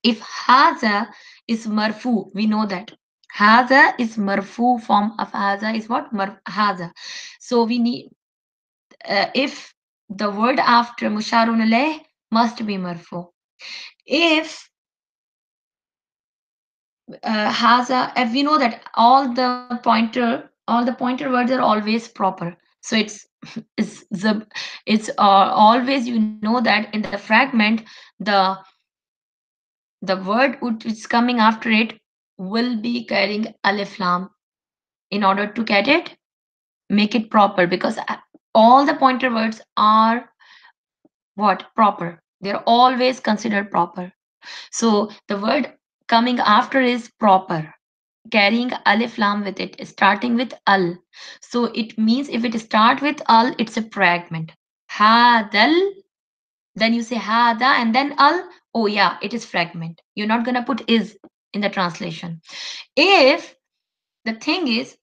If haza is marfu, we know that haza is marfu, form of haza is what? Haza. So we need, if the word after musharun alayh must be marfu. If if we know that all the pointer words are always proper, so it's the it's always, you know, that in the fragment the word which is coming after it will be carrying alif lam in order to get it, make it proper, because all the pointer words are what? Proper. They're always considered proper. So the word coming after is proper, carrying alif lam with it, starting with al. So it means if it start with al, it's a fragment. Hadal, then you say hada and then al. Oh yeah, it is fragment. You're not gonna put is in the translation. If the thing is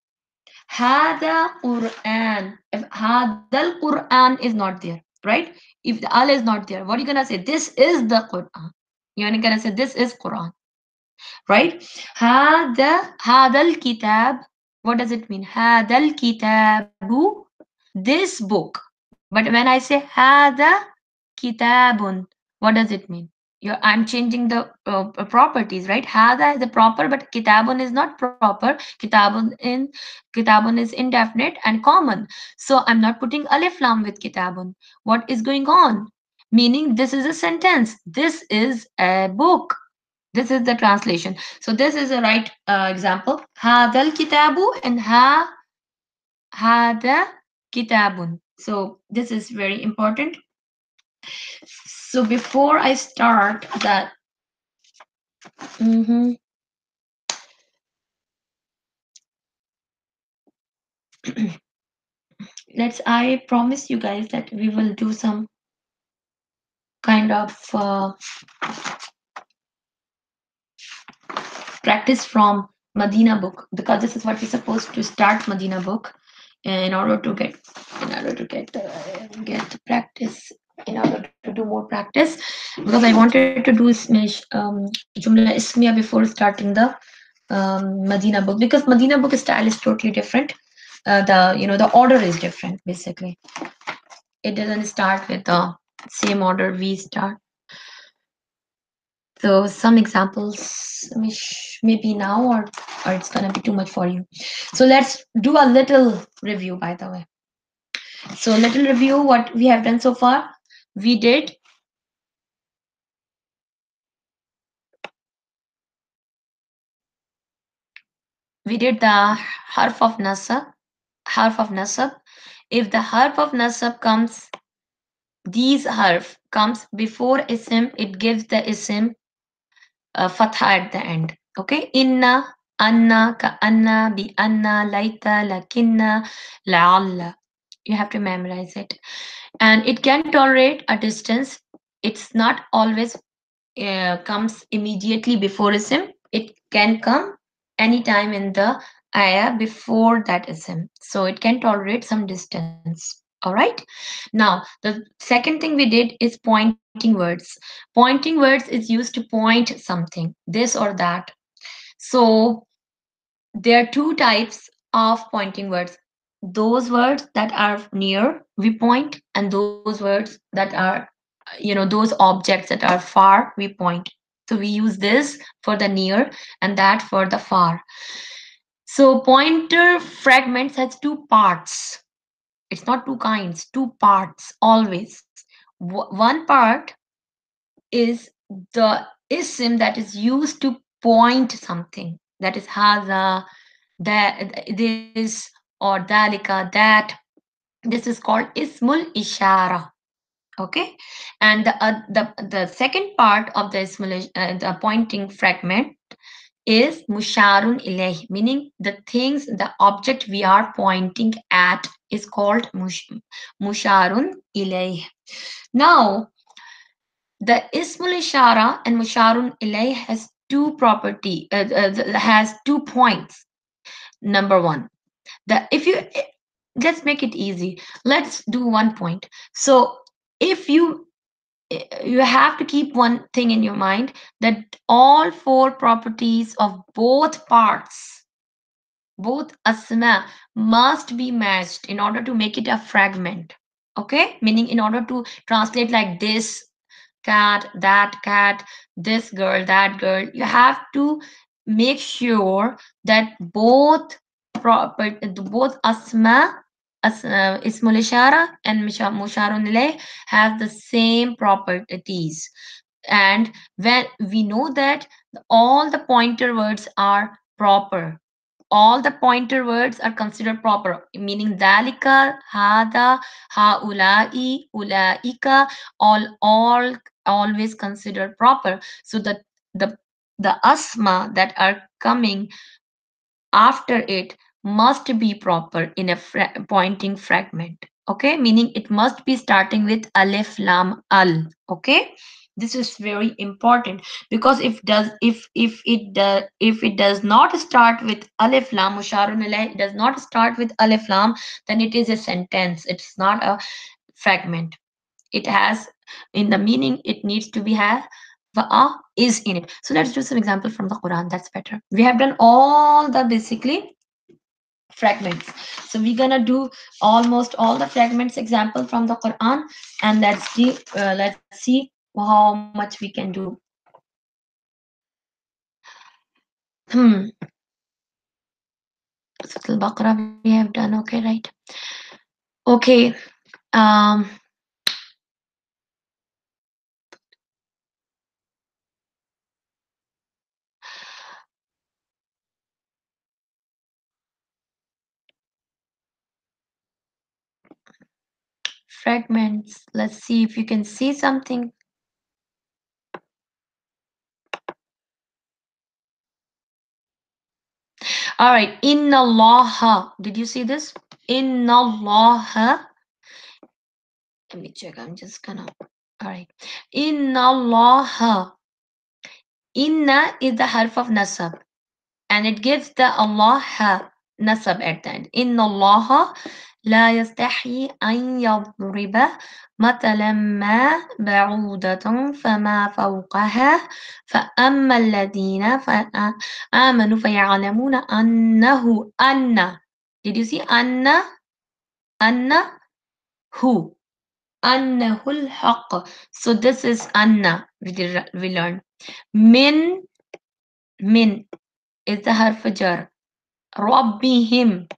hada Quran, if hadal Quran is not there, right? If the al is not there, what are you gonna say? This is the Quran. You're gonna say this is Quran, right? Hadal kitab. What does it mean? Hadal kitabu, this book. But when I say hada kitabun, what does it mean? I'm changing the properties, right? Hada is the proper, but kitabun is not proper. Kitabun is indefinite and common. So I'm not putting alif lam with kitabun. What is going on? Meaning this is a sentence. This is a book. This is the translation. So this is a right example. Hadal kitabu and hada kitabun. So this is very important. So before I start that, mhm, I promise you guys that we will do some kind of practice from Medina book, because this is what we're supposed to start Medina book in order to get practice, in order to do more practice, because I wanted to do Jumla Ismiya before starting the Medina book, because Medina book style is totally different. The order is different basically. It doesn't start with the same order we start. So some examples, maybe now, or it's gonna be too much for you. So let's do a little review, by the way. So little review what we have done so far. We did the harf of nasab. Harf of nasab. If the harf of nasab comes these harf comes before ism, it gives the ism fatha at the end. Okay, inna, anna, ka anna, bi anna, laita, lakinna, la'alla. You have to memorize it. And it can tolerate a distance. It's not always comes immediately before ism. It can come anytime in the ayah before that ism. So it can tolerate some distance. All right. Now, the second thing we did is pointing words. Pointing words is used to point something, this or that. So there are two types of pointing words: those words that are near, we point, and those words that are, those objects that are far, we point. So we use this for the near and that for the far. So pointer fragments has two parts. It's not two kinds, two parts always. One part is the ism that is used to point something, that is haza, that, this, or dalika, that. This is called ismul ishara. Okay, and the second part of the ismul the pointing fragment is musharun ilayh, meaning the things, the object we are pointing at is called musharun ilayh. Now, the ismul ishara and musharun ilayh has two has 2 points. Number one, the if you let's make it easy. Let's do 1 point. So if you have to keep one thing in your mind, that all four properties of both parts, both asma, must be matched in order to make it a fragment. Okay, meaning in order to translate like this cat, this girl, that girl, you have to make sure that both both asma, ismul ishara and musharun ilayh have the same properties. And when we know that all the pointer words are proper, all the pointer words are considered proper, meaning dalika, hada, haulai, ulaika, all always considered proper. So the the asma that are coming after it must be proper in a pointing fragment. Okay, meaning it must be starting with alif lam al. Okay, this is very important, because if it does not start with alif lam, musharun alayh, it does not start with alif lam, then it is a sentence, it's not a fragment. It has, in the meaning, it needs to be have va'a is in it. So let's do some example from the Quran. That's better. We have done all the basically fragments. So we're gonna do almost all the fragments example from the Quran, and let's see how much we can do. Hmm. Surah Al-Baqarah we have done. Okay, right. Okay. Um. Fragments. Let's see if you can see something. All right. Inna Allah. Did you see this? Inna Allah. Let me check. I'm just gonna. All right. Inna Allah. Inna is the harf of nasab, and it gives the Allah nasab at the end. Inna Allah لا يستحي أن يضرب مثلا ما بعودة فما فوقها فأما الذين آمنوا فيعلمون أنه أن. Did you see أن who أنه الحق. So this is أن we learn. Min is the harf jar. Rabbihim.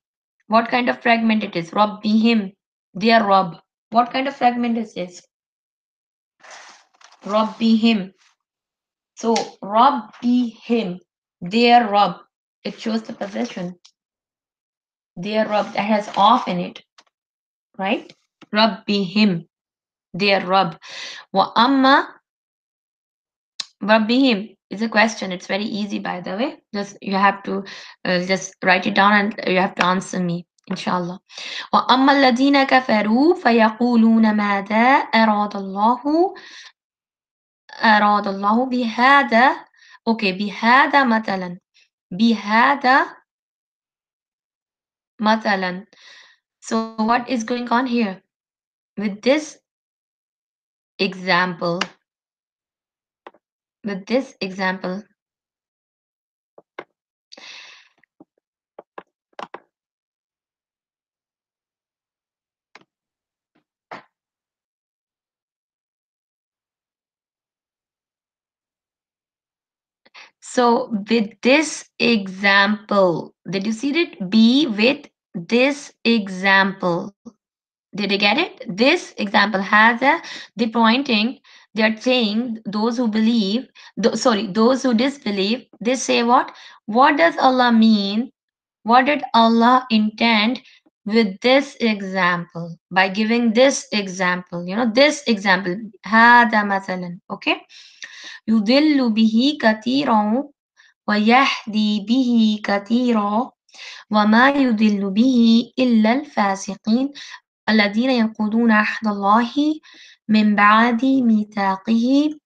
What kind of fragment it is? Rabbihim. Their Rabb. What kind of fragment is this? Rabbihim. So Rabbihim. Their Rabb. It shows the possession. Their Rabb that has off in it. Right? Rabbihim. their Rabb. Wa amma Rabbihim is a question. It's very easy, by the way. Just you have to just write it down and you have to answer me, inshallah. وأما الذين كفروا فيقولون ماذا أراد الله بهذا. Okay, بهذا مثلا. بهذا مثلا. So what is going on here? With this example, with this example, so with this example, did you see it? Be with this example. Did you get it? This example has a the pointing. They are saying those who believe, sorry, those who disbelieve. They say what? What does Allah mean? What did Allah intend with this example? By giving this example, this example. هذا مثلا. Okay. يضل به كثيرا ويهدي به كثيرا وما يضل به إلا الفاسقين الذين ينقضون عهد الله من بعد ميثاقه.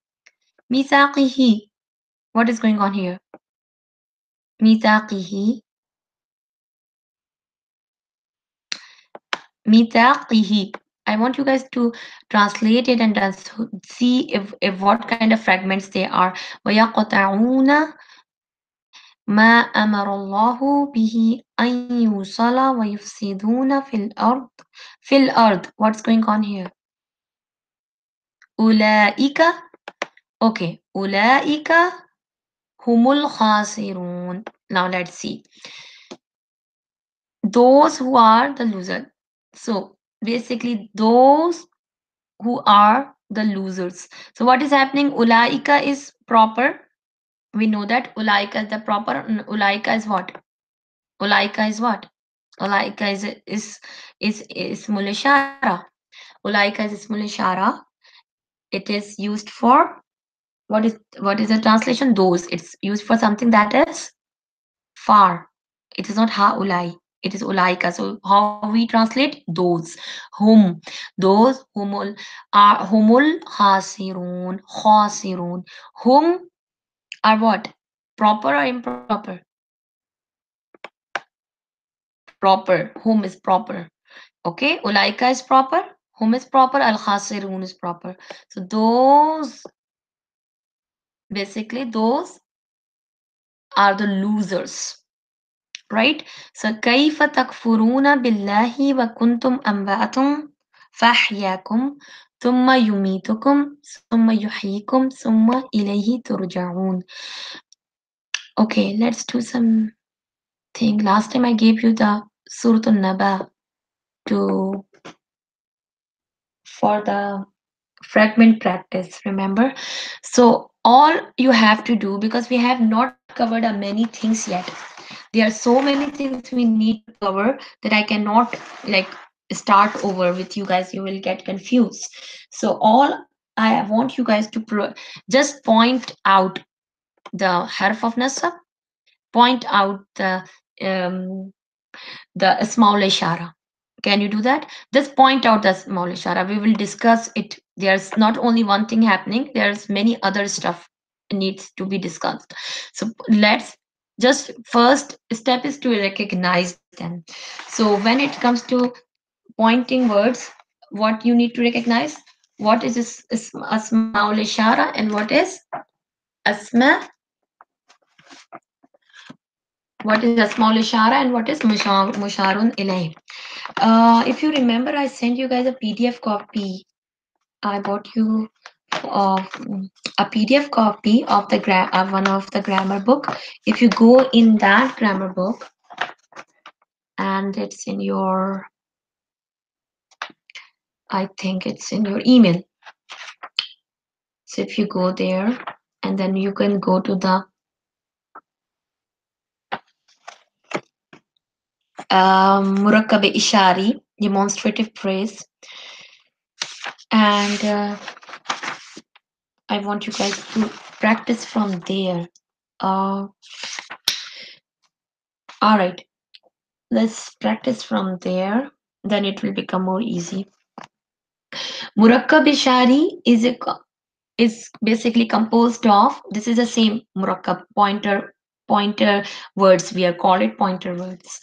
What is going on here? ميثاقه. I want you guys to translate it and see if what kind of fragments they are. ويقطعون ما أمر الله به أن يوصل ويفسدون في الأرض. What's going on here? أولئك. Okay. أولئك هم الخاسرون. Now let's see. Those who are the loser. So basically those who are the losers. So what is happening? Ulaika is proper. We know that ulaika is the proper. Ulaika is what? Ulaika is what? Ulaika is ismul ishara. Ulaika is ismul ishara. It is used for what is the translation? Those. It's used for something that is far. It is not haulai. It is ulaika. So how we translate those? Whom? Those humul khasirun. Khasirun. Whom are what? Proper or improper? Proper. Whom is proper. Okay. Ulaika is proper. Whom is proper? Al khasirun is proper. So those, basically those are the losers. Right? So كيف تكفرون بالله وكنتم أمواتا فأحياكم ثم يميتكم ثم يحييكم ثم إليه ترجعون. Okay, let's do some thing. Last time I gave you the Surah An-Naba to for the fragment practice, remember? So all you have to do, because we have not covered many things yet, there are so many things we need to cover that I cannot like start over with you guys. You will get confused. So all I want you guys to just point out the harf of nasab, point out the small ishara. Can you do that? Just point out the small ishara. We will discuss it. There's not only one thing happening, there's many other stuff needs to be discussed. So let's just first step is to recognize them. So when it comes to pointing words, what you need to recognize, what is asmaul ishara and what is asma, what is asmaul ishara and what is musharun ilayh. If you remember, I sent you guys a PDF copy. I bought you a PDF copy of the one of the grammar book. If you go in that grammar book, and it's in your, I think it's in your email. So if you go there, and then you can go to the Murakkab Ishari, demonstrative phrase. And I want you guys to practice from there. Uh, all right, let's practice from there. Then it will become more easy. Murakkab Ishari is basically composed of, this is the same murakkab, pointer words, we are called it pointer words,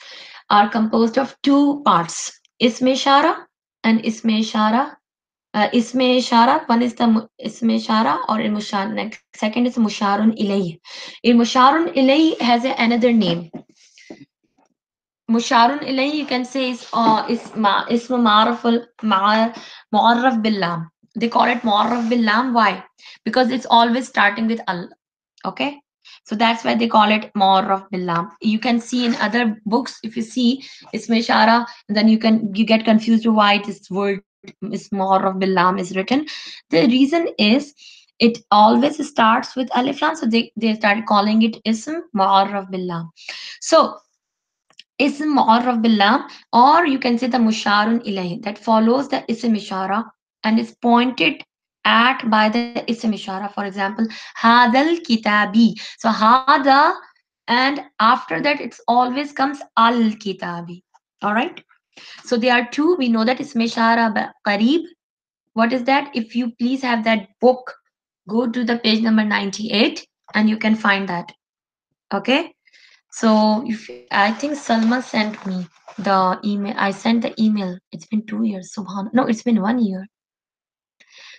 are composed of two parts, isme ishara and isme ishara. Isme ishara, one is the isme ishara or il mushar, next second is musharun ilayh. Il musharun ilayh has another name. Musharun ilayhi, you can say, is mu'arraf bil lam. They call it mu'arraf bil lam. Why? Because it's always starting with al. Okay, so that's why they call it mu'arraf bil lam. You can see in other books, if you see isme ishara, then you get confused why this word is mu'arraf bil lam is written. The reason is it always starts with alif lam, so they started calling it ism mu'arraf bil lam. So ism mu'arraf billah, or you can say the musharun ilayh, that follows the ism ishara and is pointed at by the ism ishara. For example, hadal kitabi. So hada, and after that it's always comes al kitabi. All right. So there are two. We know that ism ishara qareeb. What is that? If you please have that book, go to the page number 98 and you can find that. Okay. So if I think Salma sent me the email, I sent the email. It's been 2 years. Subhan. No, it's been 1 year.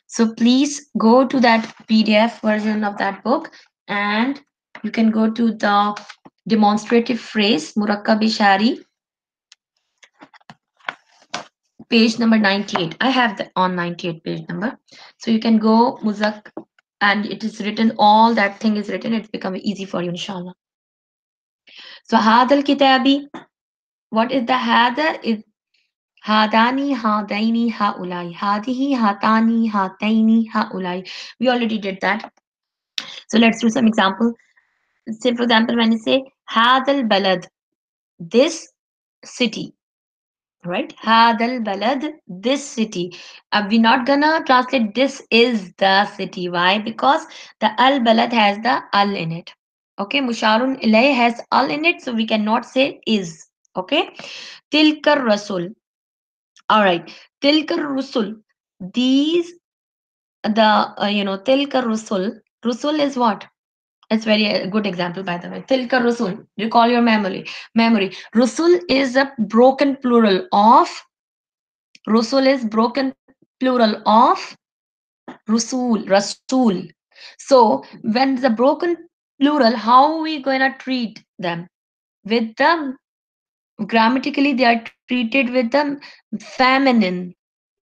So please go to that PDF version of that book and you can go to the demonstrative phrase Murakkab Ishari, page number 98. I have the on 98 page number. So you can go Muzak, and it is written, all that thing is written. It's become easy for you, inshallah. So Hadal Kitabi, what is the Hada? Is Hadani, hadaini, haulai. Hadihi, hatani, hataini, haulai. We already did that. So let's do some example. Say, for example, when you say Hadal balad, this city, right? Hadal balad, this city. We're not gonna translate this is the city. Why? Because the al balad has the al in it. Okay, Musharun ilay has al in it, so we cannot say is. Okay, Tilkar Rasul. All right, Tilkar Rusul. These the Tilka Rusul. Rusul is what? It's very good example, by the way. Tilka Rusul. Recall your Memory. Rusul is a broken plural of. Rusul is broken plural of Rusul. Rasul. So when the broken plural, how we gonna treat them? With the grammatically, they are treated with the feminine,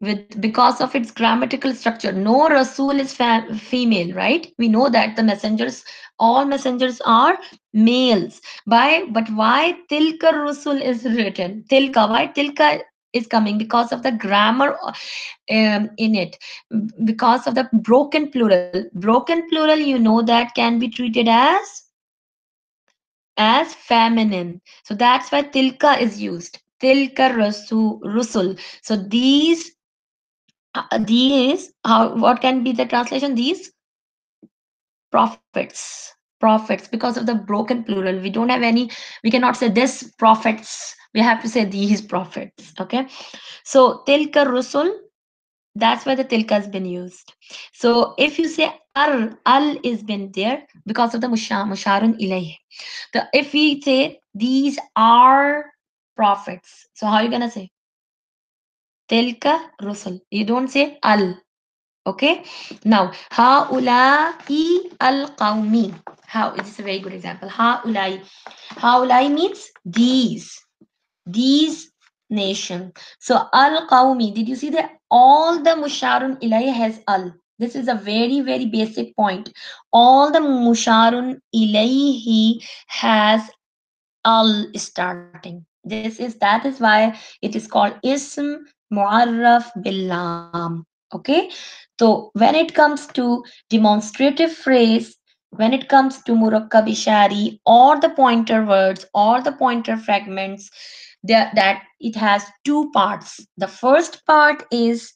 with because of its grammatical structure. No Rasul is female, right? We know that the messengers, all messengers are males. But why Tilka Rasul is written? Tilka, why Tilka is coming? Because of the grammar in it, because of the broken plural. Broken plural, you know, that can be treated as feminine. So that's why Tilka is used. Tilka Rusul. So these, how, what can be the translation? These prophets, because of the broken plural. We don't have any, we cannot say this prophets, we have to say these prophets. Okay, so tilka rusul, that's why the tilka has been used. So if you say al is been there because of the musharun ilayh. If we say these are prophets, so how are you gonna say? Tilka rusul. You don't say al. Okay. Now, haulai al-qawmi. How? This is a very good example. Haulai. Haulai means these nation. So al-qawmi. Did you see that all the musharun ilay has al? This is a very, very basic point. All the musharun ilayhi has al starting. That is why it is called ism mu'arraf billam. Okay, so when it comes to demonstrative phrase, when it comes to murakkab ishari or the pointer words or the pointer fragments, that it has two parts. The first part is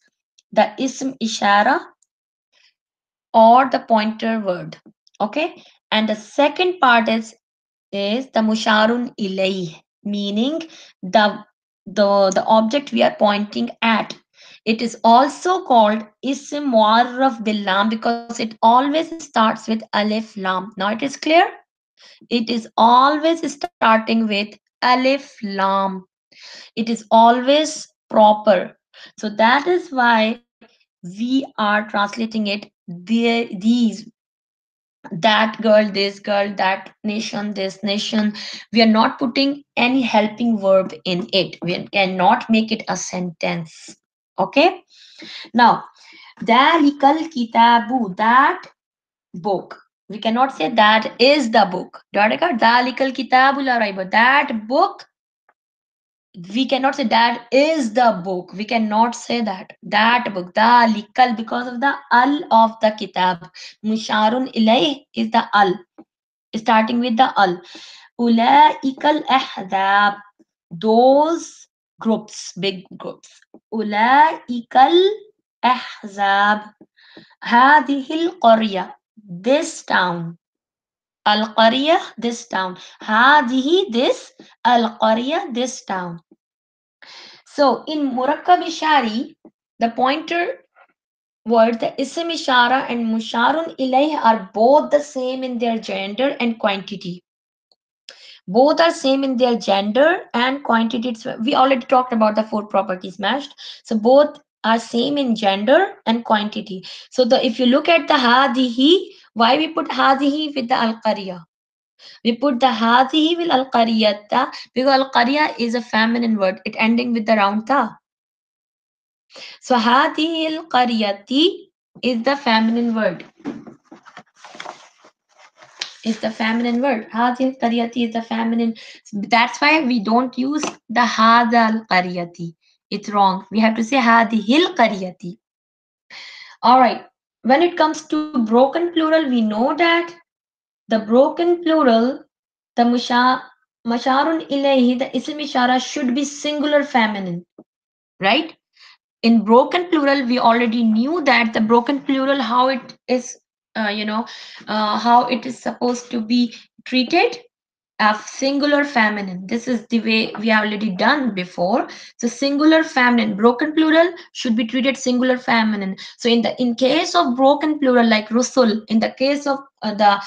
the ism ishara or the pointer word. Okay, and the second part is the musharun ilay, meaning the the object we are pointing at. It is also called ism muarraf bil lam because it always starts with alif lam. Now it is clear. It is always starting with alif lam. It is always proper. So that is why we are translating it these, that girl, this girl, that nation, this nation. We are not putting any helping verb in it. We cannot make it a sentence. Okay. Now, dalikal kitabu, that book. We cannot say that is the book. Dalikal kitabu la raiba, that book. We cannot say that is the book. We cannot say that. That book, dalikal, because of the al of the kitab. Musharun ilay is the al, starting with the al. Ulaikal ahzab, those groups, big groups. Ulaikal ahzab. Hadihil qarya, this town. Al qarya, this town. Hadihi, this. Al qarya, this town. So in Murakkab Ishari, the pointer word, the Ism Ishara and Musharun Ilayh are both the same in their gender and quantity. Both are same in their gender and quantity. We already talked about the four properties matched. So both are same in gender and quantity. So the if you look at the hadihi, why we put hadihi with the al-qariya? We put the hadihi with al-qariyata because al-qariya is a feminine word. It ending with the round ta. So hadihi al-qariyati is the feminine word. Is the feminine word. Hadil Qaryati is the feminine. That's why we don't use the Hadal Qaryati. It's wrong. We have to say Hadihil Qaryati. Alright. When it comes to broken plural, we know that the broken plural, the Masharun Ilayhi, the Ism Ishara should be singular feminine. Right? In broken plural, we already knew that the broken plural, how it is, how it is supposed to be treated, a singular feminine. This is the way we have already done before. So singular feminine, broken plural should be treated singular feminine. So in case of broken plural like rusul, in the case of the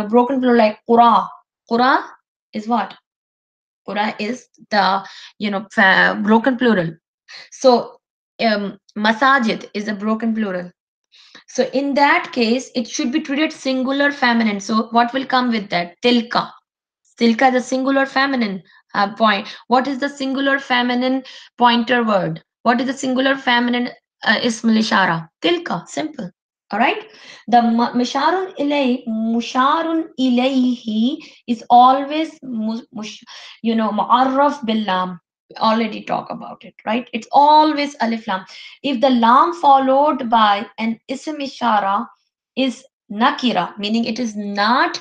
broken plural like qura, qura is what? Qura is the broken plural. So masajid is a broken plural. So in that case, it should be treated singular feminine. So what will come with that? Tilka. Tilka is a singular feminine point. What is the singular feminine pointer word? What is the singular feminine ism ishara? Tilka. Simple. All right. The musharun ilayhi is always mu'arraf bil lam. We already talk about it, right? It's always alif lam. If the lam followed by an ism ishara is nakira, meaning it is not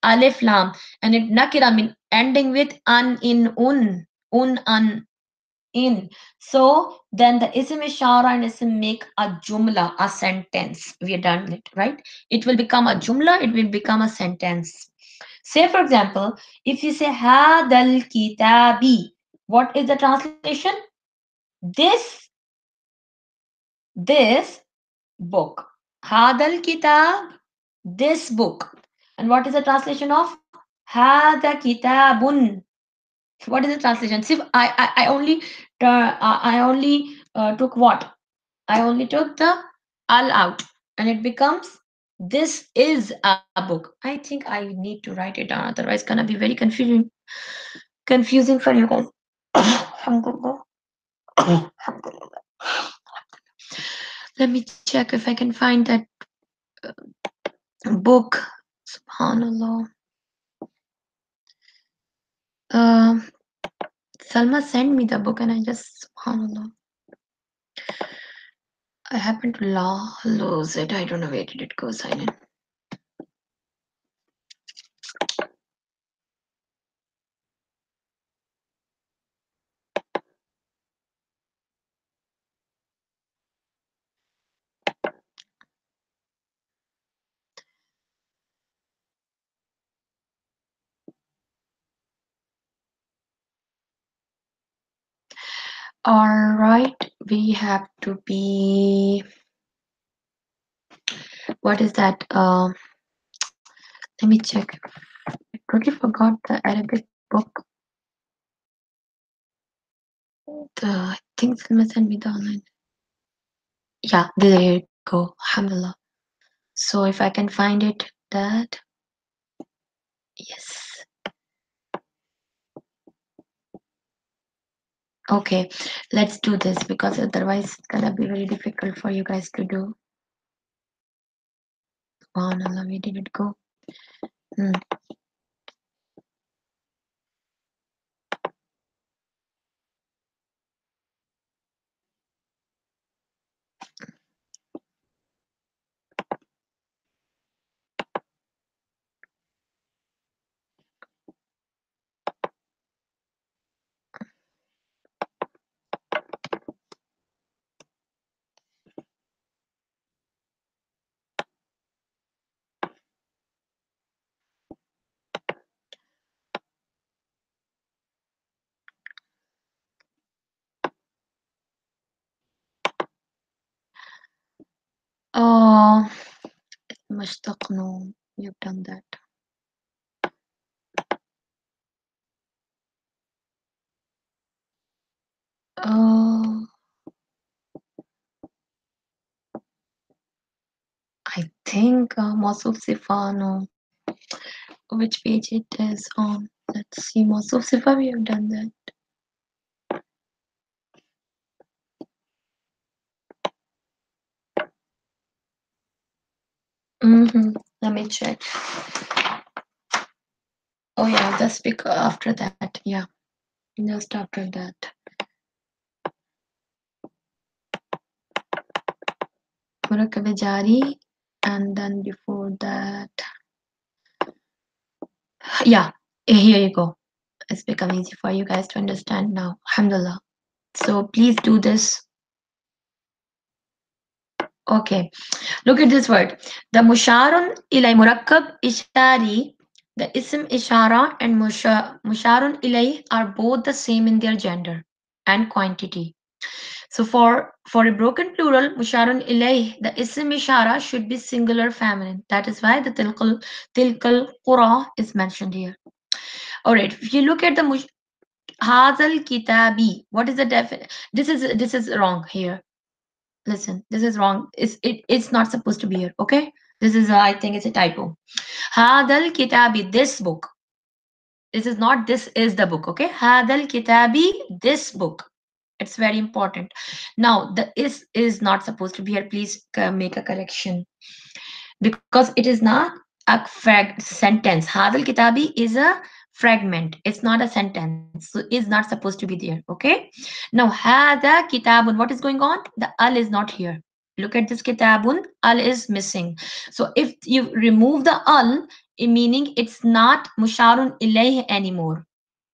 alif lam, and it nakira mean ending with an, in, un, an, in. So then the ism ishara and ism make a jumla, a sentence. We are done it, right? It will become a jumla, it will become a sentence. Say for example, if you say hadal kitabi, what is the translation? This this book. Hadal kitab, this book. And what is the translation of hada kitabun? What is the translation? See, I only took what? I only took the al out, and it becomes this is a book. I think I need to write it down, otherwise it's gonna be very confusing for you guys. Alhamdulillah. Alhamdulillah. Let me check if I can find that book. Subhanallah. Uh, Salma sent me the book, and I just subhanallah. I happen to lose it. I don't know where did it go, silent. All right, we have to be. What is that? Let me check. I totally forgot the Arabic book. I think someone sent me the online. Yeah, there you go. Alhamdulillah. So if I can find it, that yes. Okay, let's do this because otherwise it's gonna be very difficult for you guys to do. Subhanallah, where did it go? Hmm. Oh, Mushtaq, no, you've done that. Oh, I think Mausuf Sifano, which page it is on. Let's see, Mausuf Sifa, we have done that. Mm-hmm. Let me check. Oh yeah, just because after that, yeah, just after that. Murakkab Jari, and then before that, yeah, here you go. It's become easy for you guys to understand now. Alhamdulillah. So please do this. Okay, look at this word. The musharun ilay murakkab ishari, the ism ishara and musharun ilay are both the same in their gender and quantity. So for a broken plural, musharun ilay, the ism ishara should be singular feminine. That is why the tilkal qura is mentioned here. All right, if you look at the Hazal kitabi. What is the definition? This is wrong here. Listen, this is wrong. It's not supposed to be here. Okay, this is I think it's a typo. Hadal kitabi. This book. This is not. This is the book. Okay. Hadal kitabi. This book. It's very important. Now the is not supposed to be here. Please make a correction because it is not a sentence. Hadal kitabi is a fragment. It's not a sentence. So is not supposed to be there. Okay. Now hada kitabun. What is going on? The al is not here. Look at this kitabun. Al is missing. So if you remove the al, meaning it's not musharun ilayh anymore.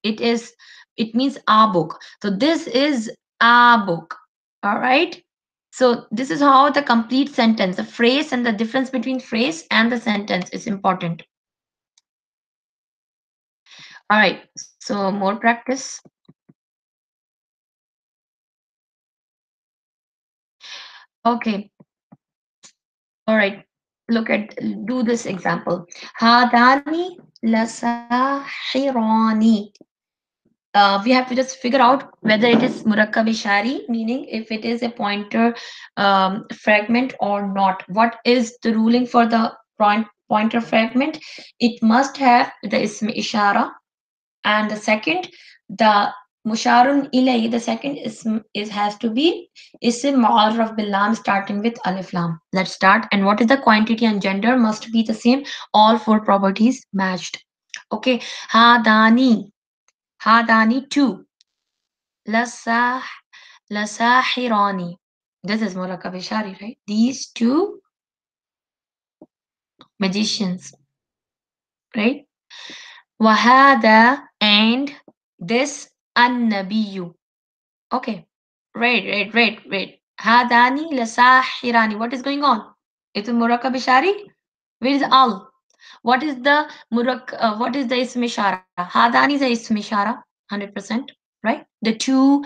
It is. It means a book. So this is a book. All right. So this is how the complete sentence, the phrase and the difference between phrase and the sentence is important. All right. So more practice. Okay. All right. Look at do this example. Hadani lasahirani. We have to just figure out whether it is murakkab ishari, meaning if it is a pointer fragment or not. What is the ruling for the pointer fragment? It must have the ism ishara, and the second, the musharun ilay, the second is has to be ism mu'arraf bil lam starting with alif lam. Let's start. And what is the quantity and gender? Must be the same. All four properties matched. Okay. Hadani. Hadani two. Lasah lasahirani. This is Murakkab Ishari, right? These two magicians, right? Wahada and this annabiyu. Okay. Right. Hadani lasahirani. What is going on? It's a Murakkab Ishari. Where is al? What is the what is the ism ishara? Hadani is the ism ishara, 100%, right? The two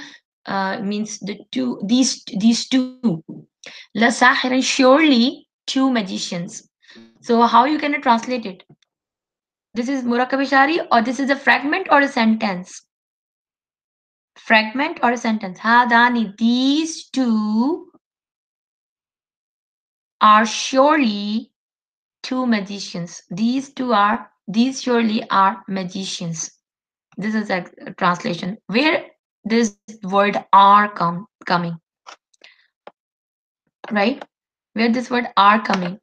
means the two, these two. La sahiran, surely two magicians. So how you can translate it? This is Murakabishari, or this is a fragment or a sentence? Fragment or a sentence? Hadani, these two are surely two magicians. These surely are magicians. This is a translation where this word are coming, right? Where this word are coming.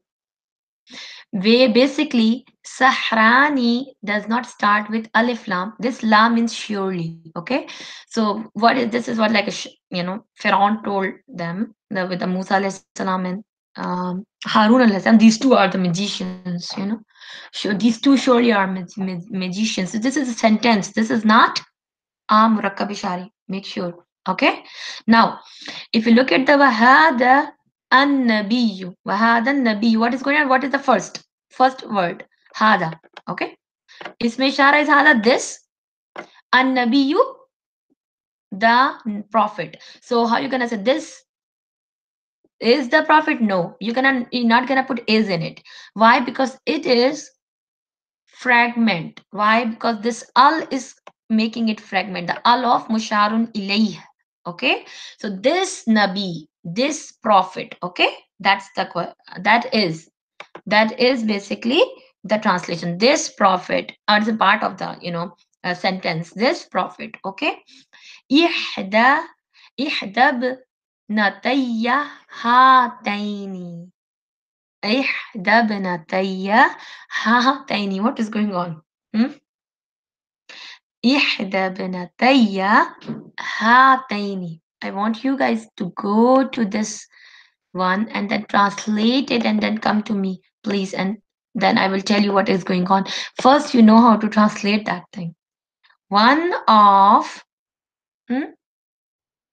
Where basically Sahrani does not start with alif lam. This lam means surely. Okay, so what is this? Is what like a Pharaoh told them with the Musa alayhi salam and Harun alayhi salam. These two are the magicians. Sure, these two surely are magicians. So this is a sentence. This is not Murakkab-e-Shari. Make sure. Okay. Now, if you look at the Wahada an-Nabiyyu, Wahada an-Nabiyyu, what is going on? What is the first word? Hada. Okay. Isme Ishara is Hada, this. An-Nabiyyu, the prophet. So how you gonna say this is the prophet? No, you're not gonna put is in it. Why? Because it is fragment. Why? Because this al is making it fragment. The al of musharun ilayh. Okay, so this nabi, this prophet. Okay, that is basically the translation. This prophet, or it's a part of the sentence. This prophet. Okay, ihda ihdab natayya hataini. إحدى هاتين. What is going on? Hmm? إحدى بنتي هاتين. I want you guys to go to this one and then translate it and then come to me, please. And then I will tell you what is going on. First, you know how to translate that thing. One of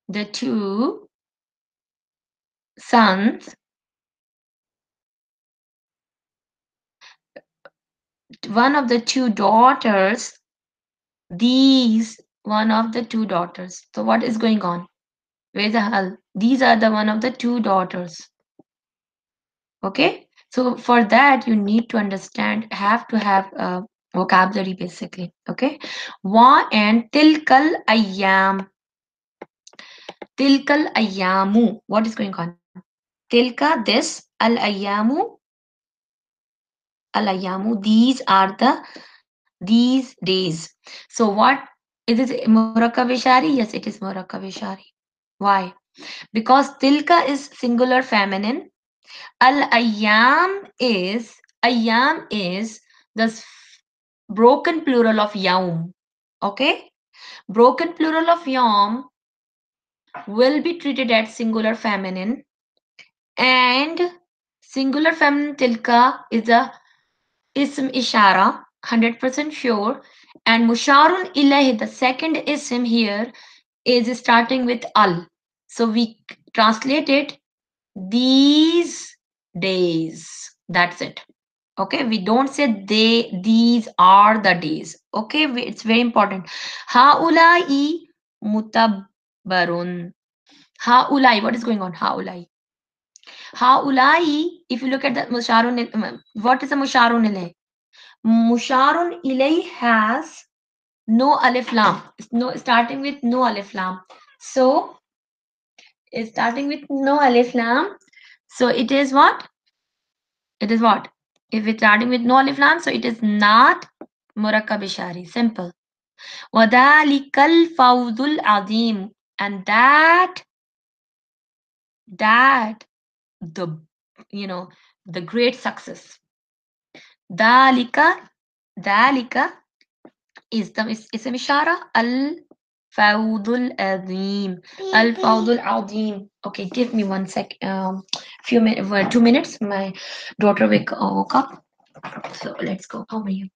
the two sons, one of the two daughters, these one of the two daughters. So what is going on? Where's the hal? These are the one of the two daughters. Okay. So for that you need to understand, have to have a vocabulary basically. Okay. Wa and tilkal ayyam. Tilkal ayyamu. What is going on? Tilka, this, al ayyamu. Al ayyamu. These are these days. So what is it? Murakkab-e-Shari? Yes, it is Murakkab-e-Shari. Why? Because tilka is singular feminine. Ayyam is the broken plural of yaum. Okay? Broken plural of yaum will be treated as singular feminine, and singular feminine tilka is a ism ishara, 100% sure, and musharun ilahi, the second ism here, is starting with al. So we translate it these days. That's it. Okay, we don't say these are the days. Okay, it's very important. Haulai mutabbarun. Haulai, what is going on? Haulai. Haulai, if you look at the musharun, what is the musharun ilay? Musharun ilay has no alif lam. It's no starting with no alif lam. So it's starting with no alif lam. So it is what? It is what? If it's starting with no alif lam, so it is not Murakkab-e-Shari. Simple. وَذَلِكَ الْفَوْزُ الْعَظِيمُ. And that the the great success. ذَلِكَ is the اسم إشارة الفوز العظيم. الفوز العظيم. Okay, give me 1 sec. Few minutes, 2 minutes. My daughter woke up. So let's go. How are you?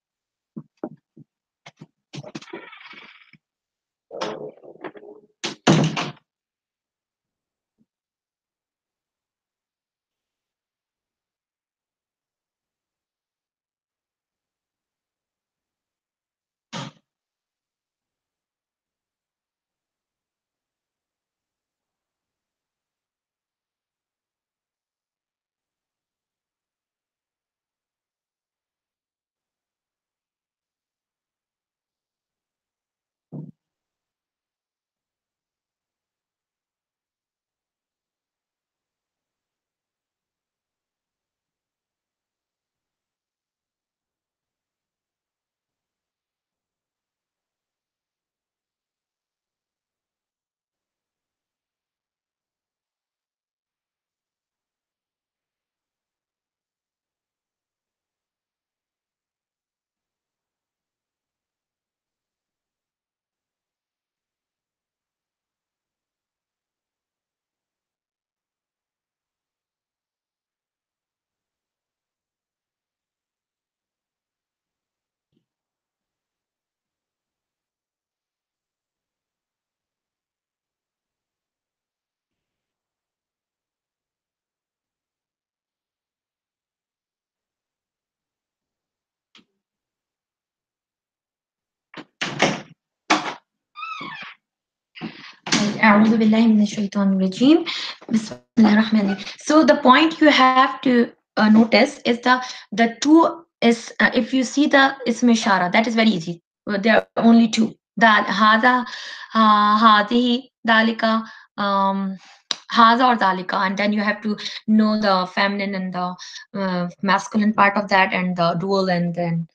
أعوذ بالله من الشيطان الرجيم. بسم الله الرحمن الرحيم. So the point you have to notice is the two is if you see the ism ishara, that is very easy. There are only two. Dal hada, hadihi, dalika, hada or dalika, and then you have to know the feminine and the masculine part of that, and the dual, and then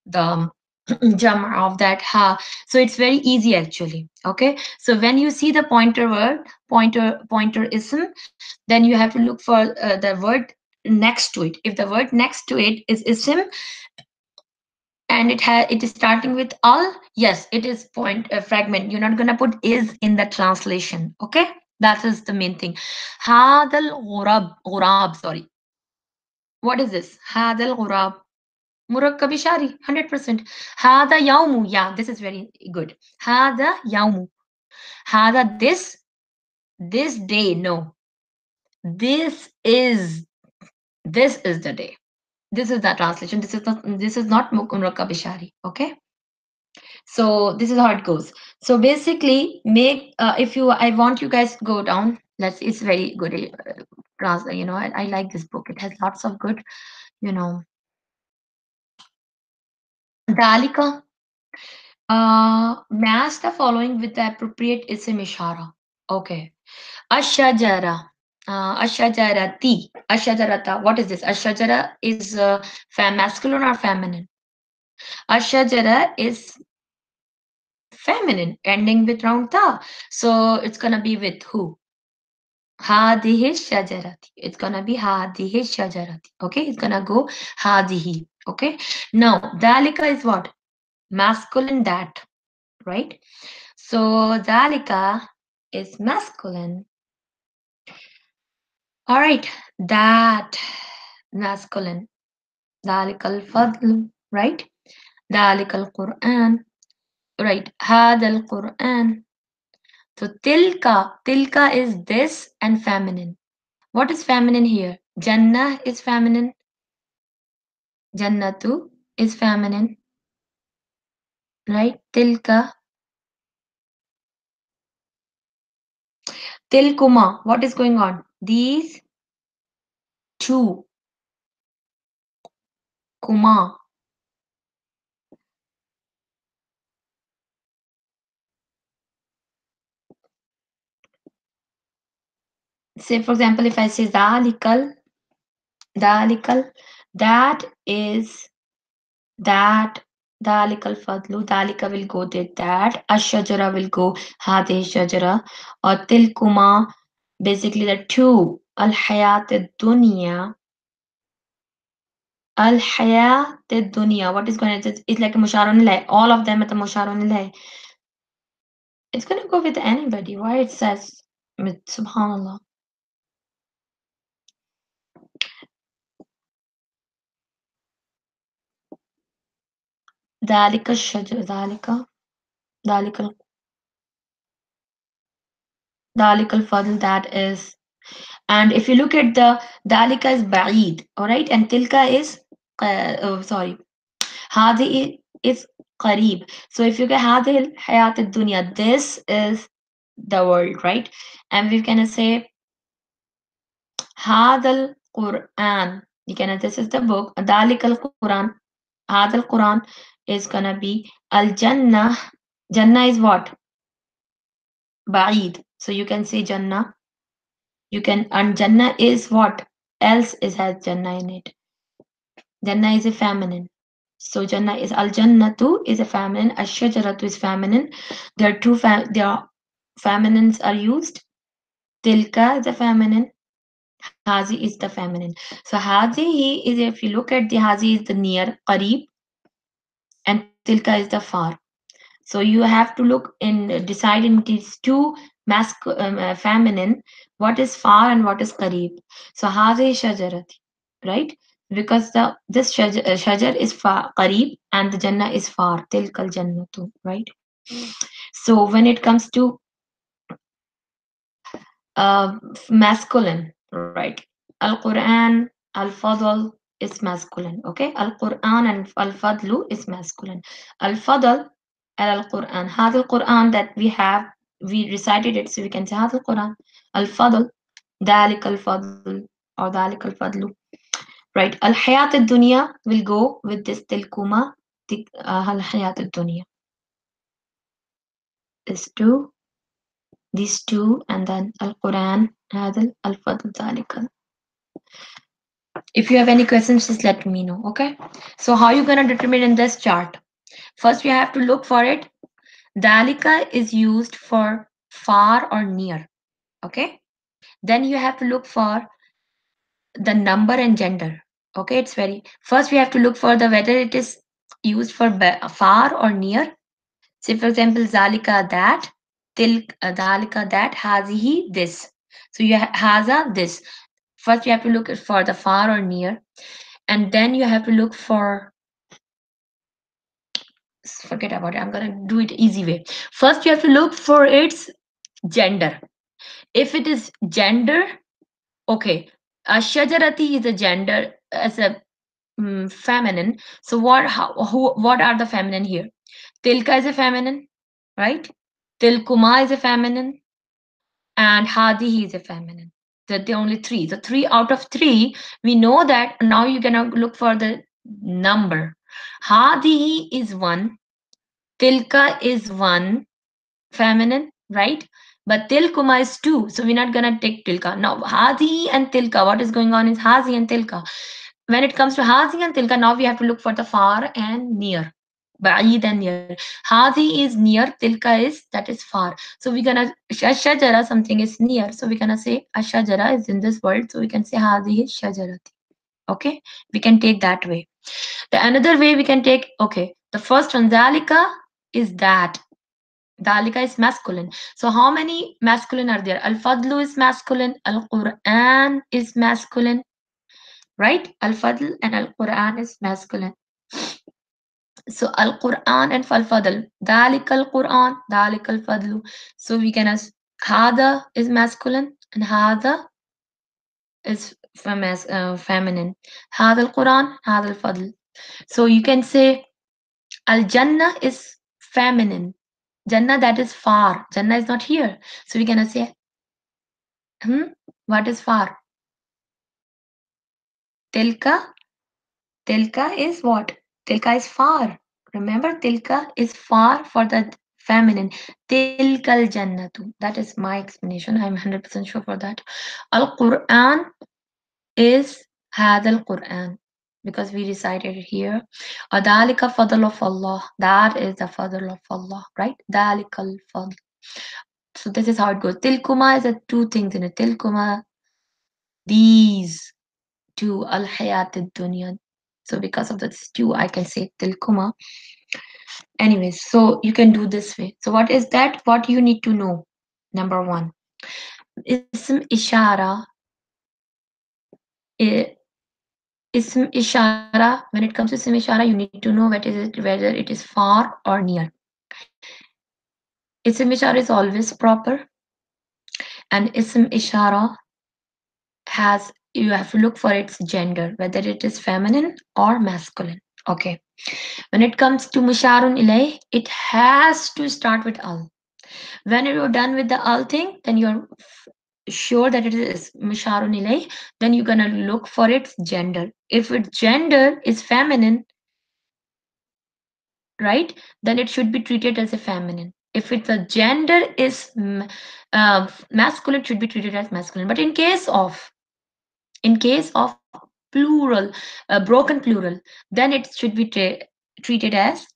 the jam of that ha. So it's very easy actually. Okay, so when you see the pointer word, pointer ism, then you have to look for the word next to it. If the word next to it is ism and it is starting with al, yes, it is point fragment. You're not gonna put is in the translation. Okay, that is the main thing. Hadal ghurab, sorry, what is this? Hadal ghurab, مركب إشاري 100%. هذا يوم, yeah, this is very good. هذا يوم. هذا this day, no. This is the day. This is the translation. This is not مركب إشاري. Okay. So this is how it goes. So basically, make if you I want you guys to go down. Let's. It's very good. I like this book. It has lots of good. You know, Dalika. Match the following with the appropriate isim ishara. Okay. Ashajara. Ashajarati. Ashajarata. What is this? Ashajara is masculine or feminine? Ashajara is feminine, ending with round ta. So it's gonna be with who? Hadihi shajarati. It's gonna be hadihi shajarati. Okay, it's gonna go hadihi. Okay. Now, dalika is what? Masculine, that, right? So dalika is masculine. All right, that masculine. ذلك الفضل, right? ذلك القرآن, right? هذا القرآن. So tilka is this and feminine. What is feminine here? Jannah is feminine. Jannatu is feminine, right? Tilkuma. What is going on? These two. Kuma. Say, for example, if I say dalikal, that is that. Dalikal fadlu, dalika will go with that. Ashajara will go hade shajara. Or tilkuma, basically the two. Al hayat dunya. Al hayat dunya. What is going to? It's like a musharon ilay. All of them at the musharon ilay. It's going to go with anybody. Why it says, subhanallah. ذلك الشجر ذلك ذلك الفضل, that is. And if you look at the dalika is ba'id, all right, and tilka is sorry, hadi is qareeb. So if you get hadi hayat dunya, this is the world, right? And we can say hadal Quran. You can, this is the book. Dalik al Quran. Hadal Quran is gonna be al Jannah. Jannah is what? Ba'id. So you can say Jannah. You can, and Jannah is what? Else is has Jannah in it. Jannah is a feminine. So Jannah is al Jannatu is a feminine. Ash-shajaratu is feminine. There are there are feminines are used. Tilka is a feminine. Hazi is the feminine. So Hazi is, if you look at the Hazi is the near, Qareeb, and Tilka is the far. So you have to look in, decide in these two feminine, what is far and what is Qareeb. So Hazi shajarati, right? Because this shajar is far, Qareeb, and the Jannah is far, Tilkal Jannatu, right? So when it comes to masculine, right? Al-Quran, Al-Fadl is masculine, okay? Al-Quran and Al-Fadlu is masculine. Al-Fadl and Al-Quran. Had Al-Quran that we have we recited it, so we can say هذا القرآن. الفضل ذلك الفضل or ذلك الفضل. Right. الحياة الدنيا will go with this tilkuma. الحياة الدنيا. Is two, these two, and then Al-Quran, هذا الفضل ذلك. If you have any questions, just let me know. Okay. So how you gonna determine in this chart? First, you have to look for it. Dalika is used for far or near. Okay. Then you have to look for the number and gender. Okay, it's very first we have to look for the whether it is used for far or near. Say for example, zalika that, dalika that, hazihi this. So you haza this. First you have to look for the far or near, and then you have to look for, forget about it. I'm gonna do it easy way. First you have to look for its gender. If it is gender, okay, shajarati is a gender as a feminine. So what are the feminine here? Tilka is a feminine, right? Tilkuma is a feminine, and Hadihi is a feminine. The only three. The three out of three, we know that now you're gonna look for the number. Hadihi is one, Tilka is one, feminine, right? But Tilkuma is two, so we're not gonna take Tilka. Now Hadi and Tilka, what is going on is Hazi and Tilka. When it comes to Hazi and Tilka, now we have to look for the far and near. Ba'id and near. Hazi is near, Tilka is that is far. So we're gonna Ashajara, something is near. So we're gonna say Ashajara is in this world. So we can say Hazi is Shajarati. Okay, we can take that way. The another way we can take, okay, the first one, Zalika is that. Dalika is masculine. So how many masculine are there? Al-Fadlu is masculine. Al-Quran is masculine. Right? Al-Fadl and Al-Quran is masculine. So Al-Quran and Al-Fadl. Dalika Al-Quran, Dalika Al-Fadlu. So we can ask Hada is masculine and Hada is feminine. Hada Al-Quran, Hada Al-Fadl. So you can say Al-Jannah is feminine. Jannah, that is far. Jannah is not here. So we're gonna say, what is far? Tilka. Tilka is what? Tilka is far. Remember, tilka is far for the feminine. Tilkal jannatu. That is my explanation. I'm 100% sure for that. Al-Quran is hadal Quran because we recited it here. Adalika fadl of Allah. That is the fadl of Allah, right? Dalikal fadl. So this is how it goes. Tilkuma is a two things in it. Tilkuma, these two, al hayat dunya. So because of this two, I can say tilkuma. Anyways, so you can do this way. So what is that? What you need to know? Number one, ism ishara. Ism ishara. When it comes to ism ishara, you need to know whether it is far or near. Ism ishara is always proper, and ism ishara has, you have to look for its gender, whether it is feminine or masculine. Okay. When it comes to musharun ilay, it has to start with al. When you're done with the al thing, then you're sure that it is musharun ilay, then you're gonna look for its gender. If its gender is feminine, right, then it should be treated as a feminine. If its a gender is masculine, it should be treated as masculine. But in case of plural, broken plural, then it should be treated as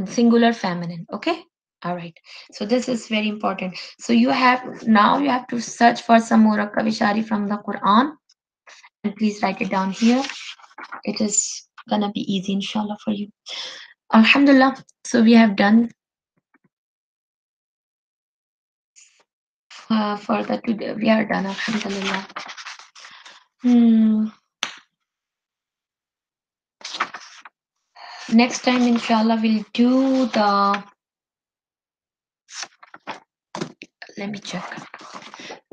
singular feminine. Okay. All right. So this is very important. So you have to search for some more Kavishari from the Quran, and please write it down here. It is gonna be easy, inshallah, for you. Alhamdulillah. So we have done for the today. We are done. Alhamdulillah. Next time, inshallah, we'll do the. Let me check.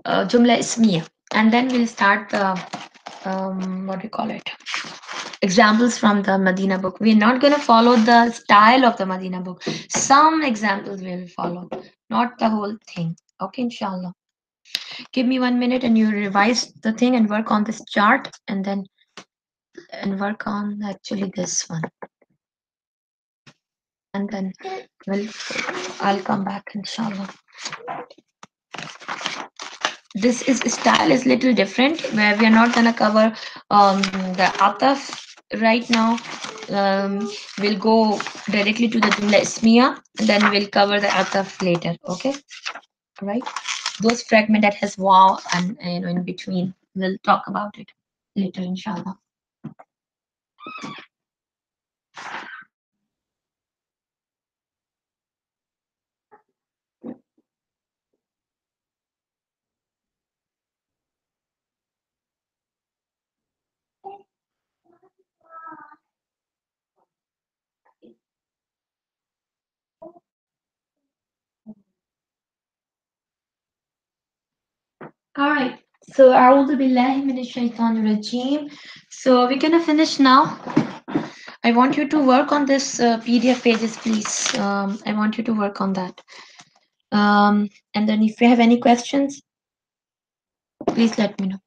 Jumla ismiya, and then we'll start the what do you call it? Examples from the Medina book. We're not going to follow the style of the Medina book. Some examples we'll follow, not the whole thing. Okay, inshallah. Give me 1 minute and you revise the thing and work on this chart and then work on actually this one. And then I'll come back inshallah. This is style is little different where we are not gonna cover the ataf right now. We'll go directly to the jumla ismiya and then we'll cover the ataf later. Okay, right? Those fragment that has wow and in between, we'll talk about it later inshallah. All right. So A'udhu billahi minash shaitanir rajim. So we're gonna finish now. I want you to work on this PDF pages, please. I want you to work on that. And then if you have any questions, please let me know.